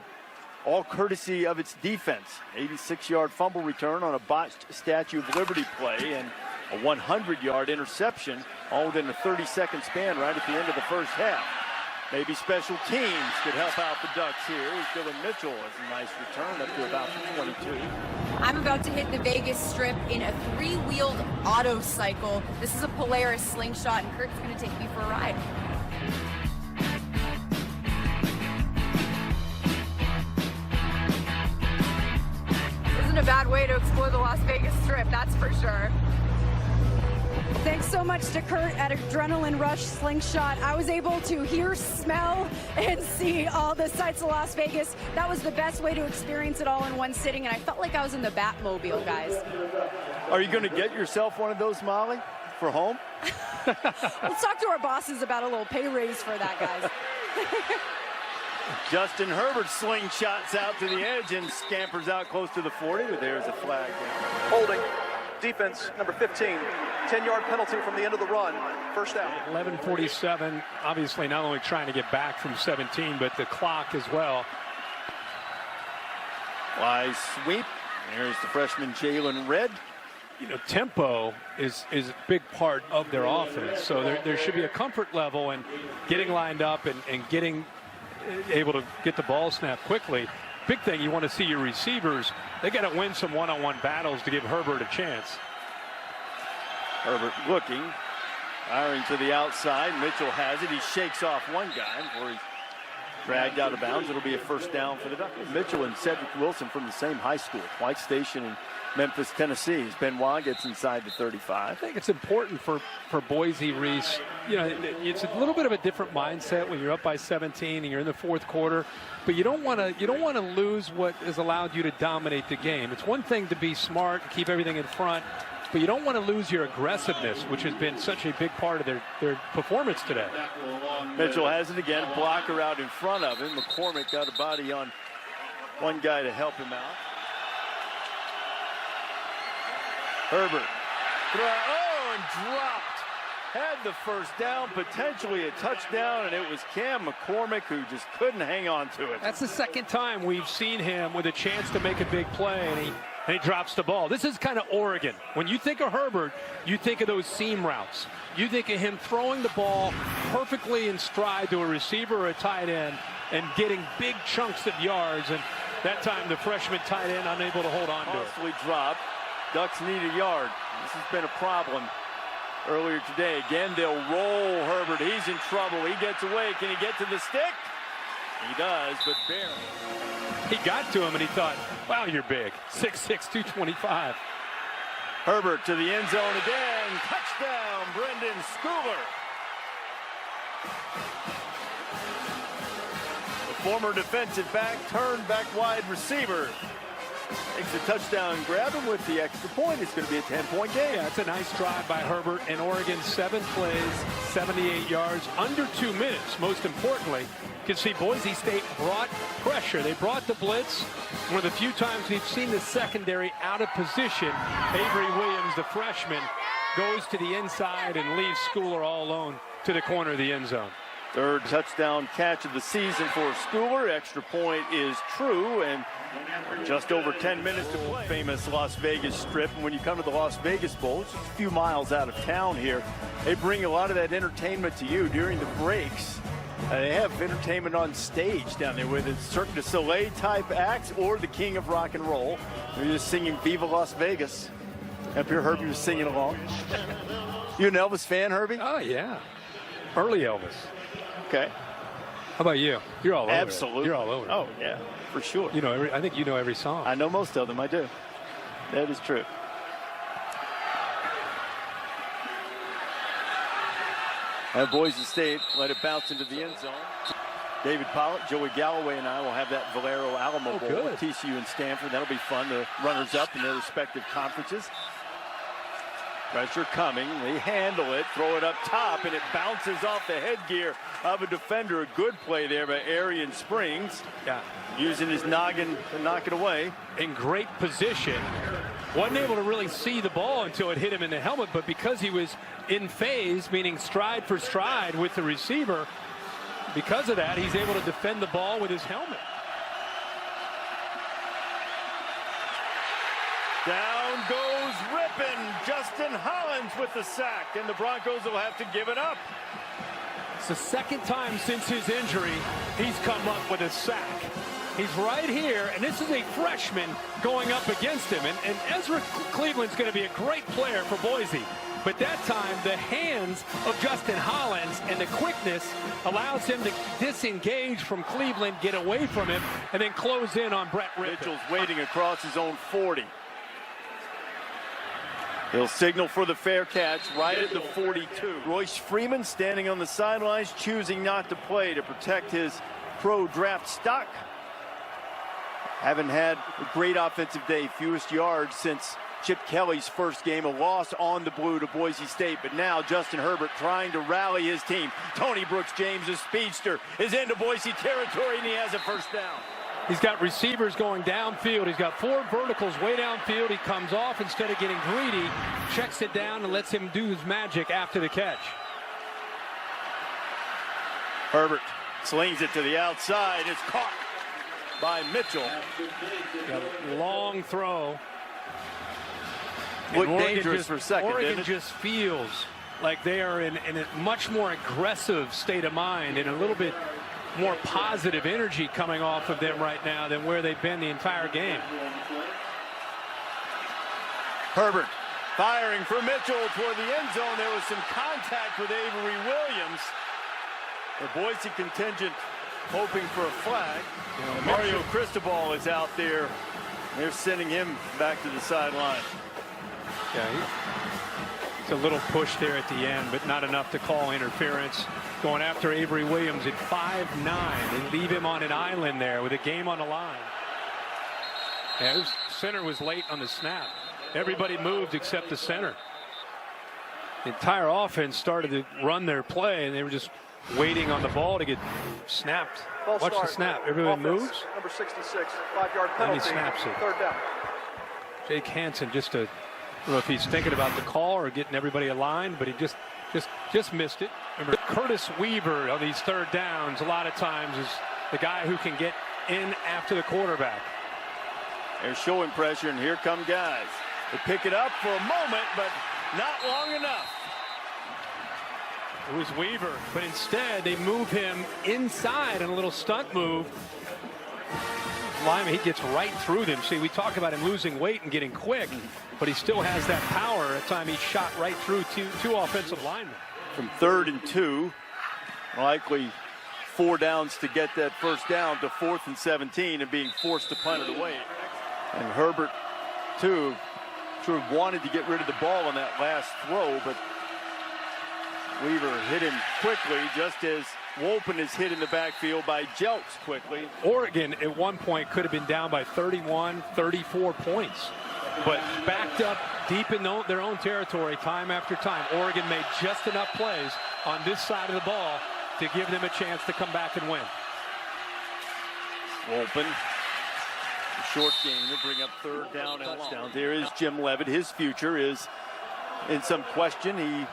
All courtesy of its defense. 86-yard fumble return on a botched Statue of Liberty play, and a 100-yard interception, all within a 30-second span right at the end of the first half. Maybe special teams could help out the Ducks here. Dylan Mitchell has a nice return up to about 22. I'm about to hit the Vegas Strip in a 3-wheeled auto cycle. This is a Polaris slingshot, and Kirk's going to take me for a ride. Isn't a bad way to explore the Las Vegas Strip, that's for sure. Thanks so much to Kurt at Adrenaline Rush Slingshot. I was able to hear, smell, and see all the sights of Las Vegas. That was the best way to experience it all in one sitting, and I felt like I was in the Batmobile, guys. Are you going to get yourself one of those, Molly, for home? Let's talk to our bosses about a little pay raise for that, guys. Justin Herbert slingshots out to the edge and scampers out close to the 40, but there's a flag down. Holding. Defense, number 15. 10-yard penalty from the end of the run. First down. 11:47. Obviously, not only trying to get back from 17, but the clock as well. Wise sweep. There's the freshman Jalen Redd. You know, tempo is a big part of their offense. So there should be a comfort level in getting lined up and getting able to get the ball snapped quickly. Big thing, you want to see your receivers. They got to win some one-on-one battles to give Herbert a chance. Herbert looking, firing to the outside. Mitchell has it. He shakes off one guy before he's dragged out of bounds. It'll be a first down for the Ducks. Mitchell and Cedric Wilson from the same high school, White Station in Memphis, Tennessee. As Benoit gets inside the 35. I think it's important for Boise, Reese. You know, it's a little bit of a different mindset when you're up by 17 and you're in the fourth quarter. But you don't want to lose what has allowed you to dominate the game. It's one thing to be smart and keep everything in front, but you don't want to lose your aggressiveness, which has been such a big part of their performance today. Mitchell has it again. Blocker out in front of him. McCormick got a body on one guy to help him out. Herbert. And dropped. Had the first down, potentially a touchdown, and it was Cam McCormick who just couldn't hang on to it. That's the second time we've seen him with a chance to make a big play, and he drops the ball. This is kind of Oregon. When you think of Herbert, you think of those seam routes. You think of him throwing the ball perfectly in stride to a receiver or a tight end and getting big chunks of yards, and that time the freshman tight end unable to hold on to it. Costly drop. Ducks need a yard. This has been a problem earlier today. Again, they'll roll Herbert. He's in trouble. He gets away. Can he get to the stick? He does, but barely. He got to him, and he thought, wow, you're big. 6'6", 225. Herbert to the end zone again. Touchdown, Brendan Schooler. The former defensive back turned back wide receiver. Makes a touchdown grab, and with the extra point, it's going to be a 10-point game. Yeah, it's a nice drive by Herbert and Oregon. 7 plays, 78 yards, under 2 minutes. Most importantly, you can see Boise State brought pressure. They brought the blitz. One of the few times we've seen the secondary out of position. Avery Williams, the freshman, goes to the inside and leaves Schooler all alone to the corner of the end zone. Third touchdown catch of the season for Schooler. Extra point is true, and just over 10 minutes to play. Famous Las Vegas Strip, and when you come to the Las Vegas Bowl, it's just a few miles out of town here. They bring a lot of that entertainment to you during the breaks. They have entertainment on stage down there with Cirque du Soleil type acts or the King of Rock and Roll. They're just singing Viva Las Vegas. Up here, Herbie was singing along. You an Elvis fan, Herbie? Oh, yeah. Early Elvis. Okay. How about you? You're all over Absolutely. it. You're all over it. Oh, yeah, for sure. You know, I think you know every song. I know most of them. I do. That is true. And Boise State let it bounce into the end zone. David Pollock, Joey Galloway, and I will have that Valero Alamo Bowl with TCU and Stanford. That'll be fun. The runners-up in their respective conferences. Pressure coming. They handle it, throw it up top, and it bounces off the headgear of a defender. A good play there by Arian Springs. Yeah. Using his noggin to knock it away. In great position. Wasn't able to really see the ball until it hit him in the helmet, but because he was in phase, meaning stride for stride with the receiver, because of that, he's able to defend the ball with his helmet. Down goes Rippin. Justin Hollins with the sack, and the Broncos will have to give it up. It's the second time since his injury he's come up with a sack. He's right here, and this is a freshman going up against him. And Ezra Cleveland's going to be a great player for Boise. But that time, the hands of Justin Hollins and the quickness allows him to disengage from Cleveland, get away from him, and then close in on Brett Rippin. Mitchell's waiting across his own 40. He'll signal for the fair catch right at the 42. Royce Freeman standing on the sidelines, choosing not to play to protect his pro draft stock. Haven't had a great offensive day, fewest yards since Chip Kelly's first game, a loss on the blue to Boise State. But now Justin Herbert trying to rally his team. Tony Brooks-James, a speedster, is into Boise territory, and he has a first down. He's got receivers going downfield. He's got 4 verticals way downfield. He comes off instead of getting greedy, checks it down and lets him do his magic after the catch. Herbert slings it to the outside. It's caught by Mitchell. A long throw. Looked dangerous for a second, Oregon just feels like they are in a much more aggressive state of mind and a little bit more positive energy coming off of them right now than where they've been the entire game. Herbert firing for Mitchell toward the end zone. There was some contact with Avery Williams. The Boise contingent hoping for a flag. Mario Cristobal is out there. They're sending him back to the sideline. Yeah, it's a little push there at the end, but not enough to call interference. Going after Avery Williams at 5'9" and leave him on an island there with a game on the line. Yeah, his center was late on the snap. Everybody moved except the center. The entire offense started to run their play, and they were just waiting on the ball to get snapped. Watch the snap. Everybody moves. Number 66, 5-yard penalty. And he snaps it. Third down. Jake Hansen just I don't know if he's thinking about the call or getting everybody aligned, but he just missed it. Remember, Curtis Weaver on these third downs a lot of times is the guy who can get in after the quarterback. They're showing pressure, and here come guys. They pick it up for a moment, but not long enough. It was Weaver, but instead they move him inside in a little stunt move. Lyman, he gets right through them. See, we talk about him losing weight and getting quick, but he still has that power. At time he shot right through two offensive linemen. From 3rd and 2, likely 4 downs to get that first down, to 4th and 17 and being forced to punt it away. And Herbert, too, sort of wanted to get rid of the ball on that last throw, but Weaver hit him quickly, just as Wolpen is hit in the backfield by Jelks quickly. Oregon at one point could have been down by 31, 34 points, but backed up deep in their own territory time after time. Oregon made just enough plays on this side of the ball to give them a chance to come back and win. Wolpen, short game to bring up 3rd down and touchdown. There is Jim Leavitt. His future is in some question.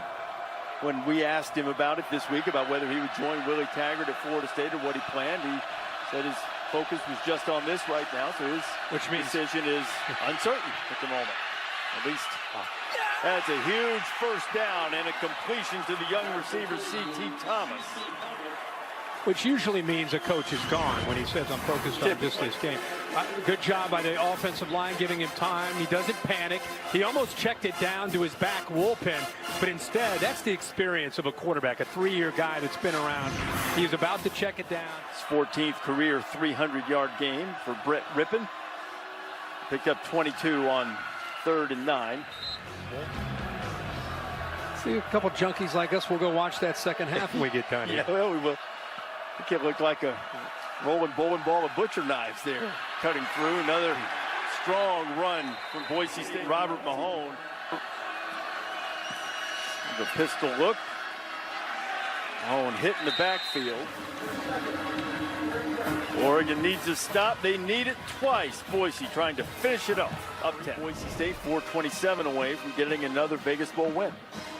When we asked him about it this week, about whether he would join Willie Taggart at Florida State or what he planned, he said his focus was just on this right now, so his decision is uncertain at the moment. At least that's a huge first down and a completion to the young receiver, C.T. Thomas. Which usually means a coach is gone when he says, I'm focused on this game. Good job by the offensive line giving him time. He doesn't panic. He almost checked it down to his back Wolpen, but instead, that's the experience of a quarterback, a 3-year guy that's been around. He was about to check it down. His 14th career 300-yard game for Brett Rippon. Picked up 22 on 3rd and 9. See, a couple junkies like us will go watch that second half when we get done here. Yeah, well, we will. The kid looked like a rolling bowling ball of butcher knives there, cutting through. Another strong run from Boise State. Robert Mahone. The pistol look. Mahone hit in the backfield. Oregon needs a stop. They need it twice. Boise trying to finish it up. Up 10. Boise State 4:27 away from getting another Vegas Bowl win.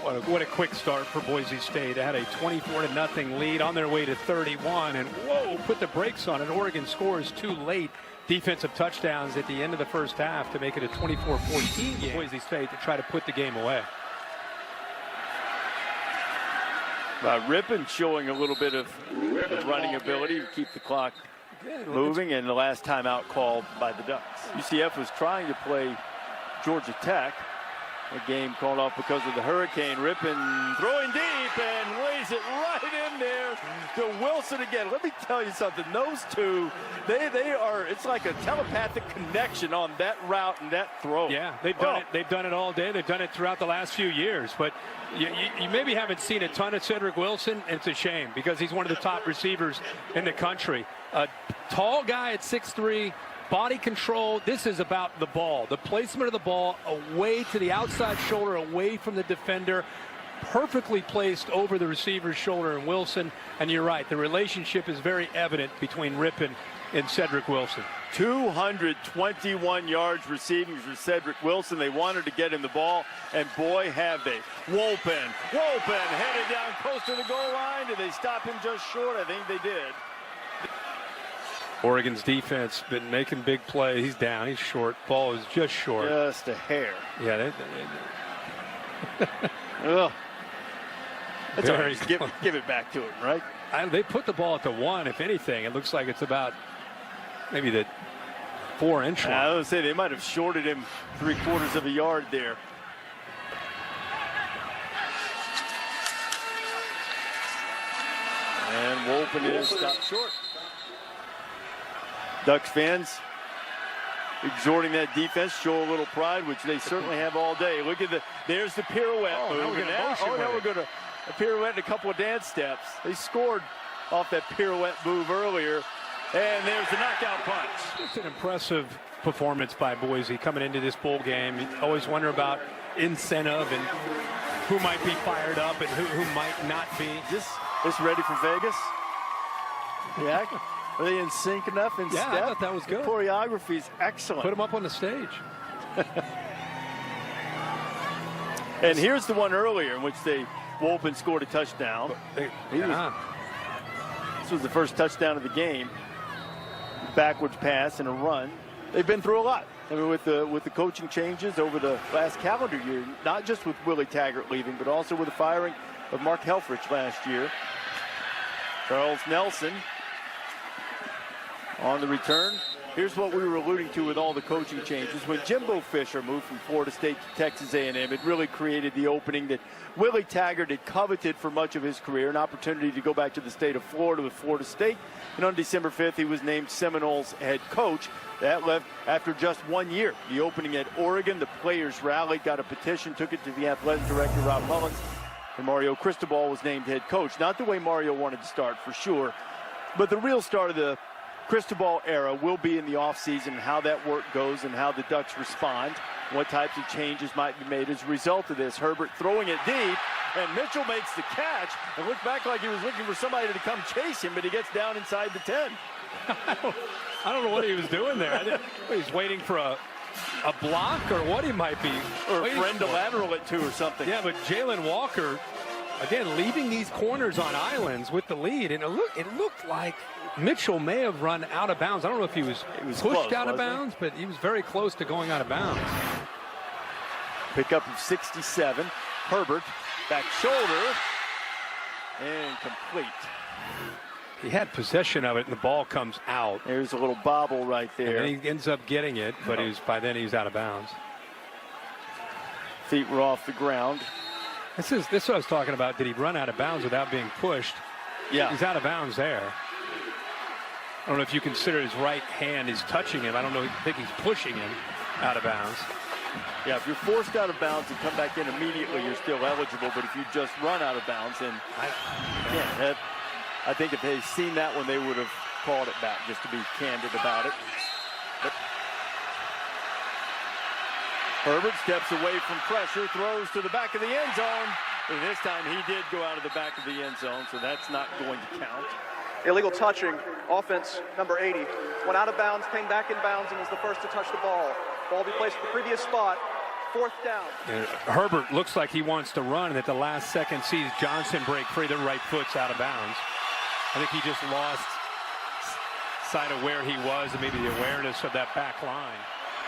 What a quick start for Boise State. They had a 24-0 lead on their way to 31, and whoa, put the brakes on it. Oregon scores 2 late defensive touchdowns at the end of the first half to make it a 24-14 game. Boise State to try to put the game away. Rippon showing a little bit of running ability to keep the clock moving, and the last timeout called by the Ducks. UCF was trying to play Georgia Tech. A game called off because of the hurricane. Rippon throwing deep and lays it right in there to Wilson again. Let me tell you something. Those two, they are, it's like a telepathic connection on that route and that throw. Yeah, they've done it. They've done it all day. They've done it throughout the last few years. But you maybe haven't seen a ton of Cedric Wilson. And it's a shame because he's one of the top receivers in the country. A tall guy at 6'3", body control. This is about the ball, the placement of the ball away to the outside shoulder, away from the defender. Perfectly placed over the receiver's shoulder and Wilson. And you're right, the relationship is very evident between Rippon and Cedric Wilson. 221 yards receiving for Cedric Wilson. They wanted to get him the ball, and boy, have they. Wolpen headed down close to the goal line. Did they stop him just short? I think they did. Oregon's defense been making big plays. He's down. He's short. Ball is just short. Just a hair. Yeah. Ugh. That's all Very right. Give it back to him, right? They put the ball at the 1. If anything, it looks like it's about maybe the 4-inch line. I was going to say they might have shorted him 3/4 of a yard there. And Wolpen is stopped short. Ducks fans exhorting that defense, show a little pride, which they certainly have all day. Look at there's the pirouette move. Now we're going to a pirouette and a couple of dance steps. They scored off that pirouette move earlier. And there's the knockout punch. Just an impressive performance by Boise coming into this bowl game. You always wonder about incentive and who might be fired up and who might not be. This ready for Vegas? Yeah. Are they in sync enough in step? I thought that was good. The choreography is excellent. Put them up on the stage. And here's the one earlier in which Wolpen scored a touchdown. This was the first touchdown of the game. Backwards pass and a run. They've been through a lot. I mean, with the coaching changes over the last calendar year, not just with Willie Taggart leaving, but also with the firing of Mark Helfrich last year. Charles Nelson on the return. Here's what we were alluding to with all the coaching changes. When Jimbo Fisher moved from Florida State to Texas A&M, it really created the opening that Willie Taggart had coveted for much of his career, an opportunity to go back to the state of Florida with Florida State. And on December 5th, he was named Seminoles head coach. That left after just 1 year. The opening at Oregon, the players rallied, got a petition, took it to the athletic director, Rob Mullins, and Mario Cristobal was named head coach. Not the way Mario wanted to start, for sure, but the real start of the Cristobal era will be in the offseason, how that work goes and how the Ducks respond, what types of changes might be made as a result of this. Herbert throwing it deep, and Mitchell makes the catch and looked back like he was looking for somebody to come chase him, but he gets down inside the 10. I don't know what he was doing there. I think he was waiting for a block or what he might be. Or a friend to lateral it to or something. Yeah, but Jalen Walker, again, leaving these corners on islands with the lead, and it looked like Mitchell may have run out of bounds. I don't know if he was pushed close, out of bounds, but he was very close to going out of bounds. Pickup of 67. Herbert, back shoulder, and complete. He had possession of it, and the ball comes out. There's a little bobble right there. And he ends up getting it, but by then he was out of bounds. Feet were off the ground. This is what I was talking about. Did he run out of bounds without being pushed? Yeah. He's out of bounds there. I don't know if you consider his right hand is touching him. I don't know. I think he's pushing him out of bounds. Yeah, if you're forced out of bounds and come back in immediately, you're still eligible. But if you just run out of bounds, then I think if they'd seen that one, they would have called it back, just to be candid about it. But Herbert steps away from pressure, throws to the back of the end zone. And this time he did go out of the back of the end zone, so that's not going to count. Illegal touching, offense number 80. Went out of bounds, came back in bounds, and was the first to touch the ball. Ball be placed at the previous spot. 4th down. And Herbert looks like he wants to run, and at the last second sees Johnson break free. The right foot's out of bounds. I think he just lost sight of where he was and maybe the awareness of that back line.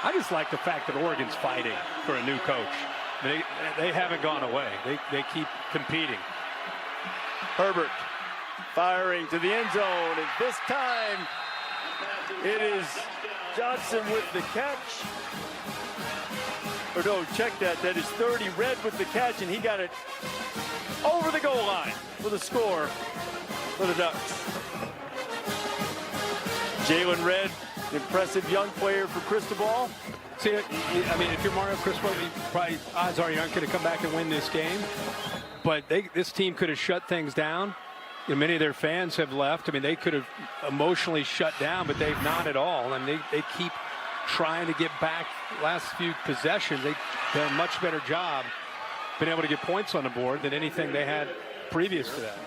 I just like the fact that Oregon's fighting for a new coach. They haven't gone away. They keep competing. Herbert firing to the end zone, and this time it is Johnson with the catch. Or no, check that. That is 30. Red with the catch, and he got it over the goal line for the score. for the Ducks. Jalen Red, impressive young player for Cristobal. See, I mean, if you're Mario Cristobal, probably odds are you aren't going to come back and win this game. But this team could have shut things down. You know, many of their fans have left. I mean, they could have emotionally shut down, but they've not at all. And they keep trying to get back. Last few possessions, they've done a much better job being able to get points on the board than anything they had previous to that.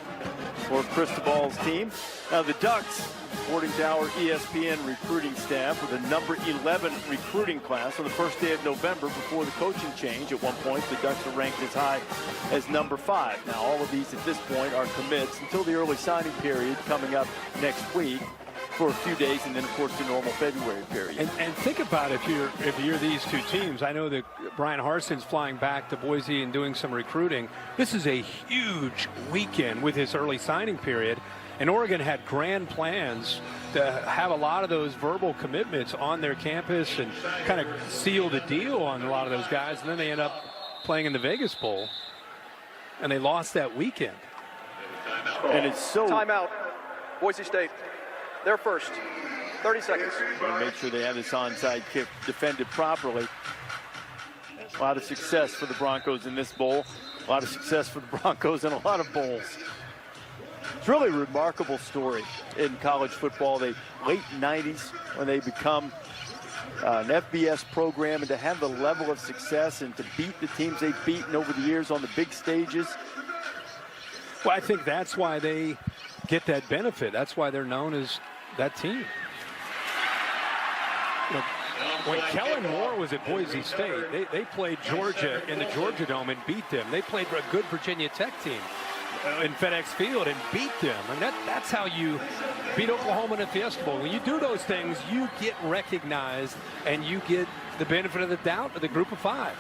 For Cristobal's team. Now the Ducks, according to our ESPN recruiting staff, with a number 11 recruiting class on the first day of November before the coaching change. At one point, the Ducks were ranked as high as number 5. Now all of these at this point are commits until the early signing period coming up next week for a few days, and then of course the normal February period. And think about if you're these two teams. I know that Brian Harson's flying back to Boise and doing some recruiting. This is a huge weekend with his early signing period, and Oregon had grand plans to have a lot of those verbal commitments on their campus and kind of seal the deal on a lot of those guys, and then they end up playing in the Vegas Bowl, and they lost that weekend. And it's so timeout. Boise State. They're first. 30 seconds. And make sure they have this onside kick defended properly. A lot of success for the Broncos in this bowl. A lot of success for the Broncos in a lot of bowls. It's really a remarkable story in college football. They late 90s when they become an FBS program, and to have the level of success and to beat the teams they've beaten over the years on the big stages. Well, I think that's why they get that benefit. That's why they're known as that team. You know, when Kellen Moore was at Boise State, they played Georgia in the Georgia Dome and beat them. They played for a good Virginia Tech team in FedEx Field and beat them. And that's how you beat Oklahoma in a Fiesta Bowl. When you do those things, you get recognized and you get the benefit of the doubt of the group of 5.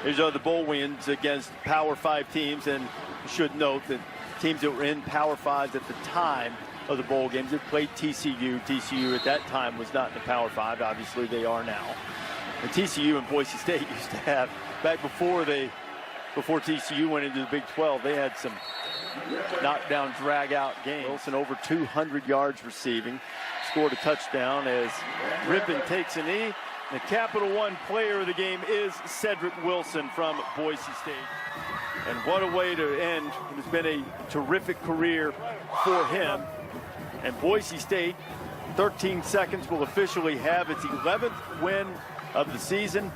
Here's the bowl wins against Power 5 teams, and you should note that teams that were in Power 5s at the time of the bowl games that played TCU. TCU at that time was not in the Power 5. Obviously, they are now. And TCU and Boise State used to have, back before TCU went into the Big 12, they had some knockdown, drag-out games. Wilson over 200 yards receiving. Scored a touchdown as Rippon takes a knee. The Capital One player of the game is Cedric Wilson from Boise State. And what a way to end. It has been a terrific career for him. And Boise State, 13 seconds, will officially have its 11th win of the season.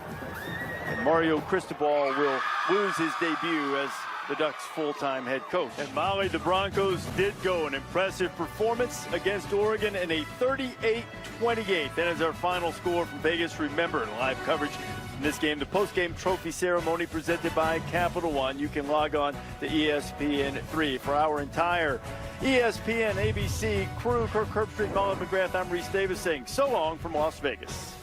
And Mario Cristobal will lose his debut as the Ducks' full-time head coach. And Molly, the Broncos did go an impressive performance against Oregon in a 38-28. That is our final score from Vegas. Remember, live coverage in this game, the post-game trophy ceremony presented by Capital One. You can log on to ESPN3 for our entire ESPN ABC crew. Kirk Herbstreit, Mullen McGrath, I'm Reese Davis saying so long from Las Vegas.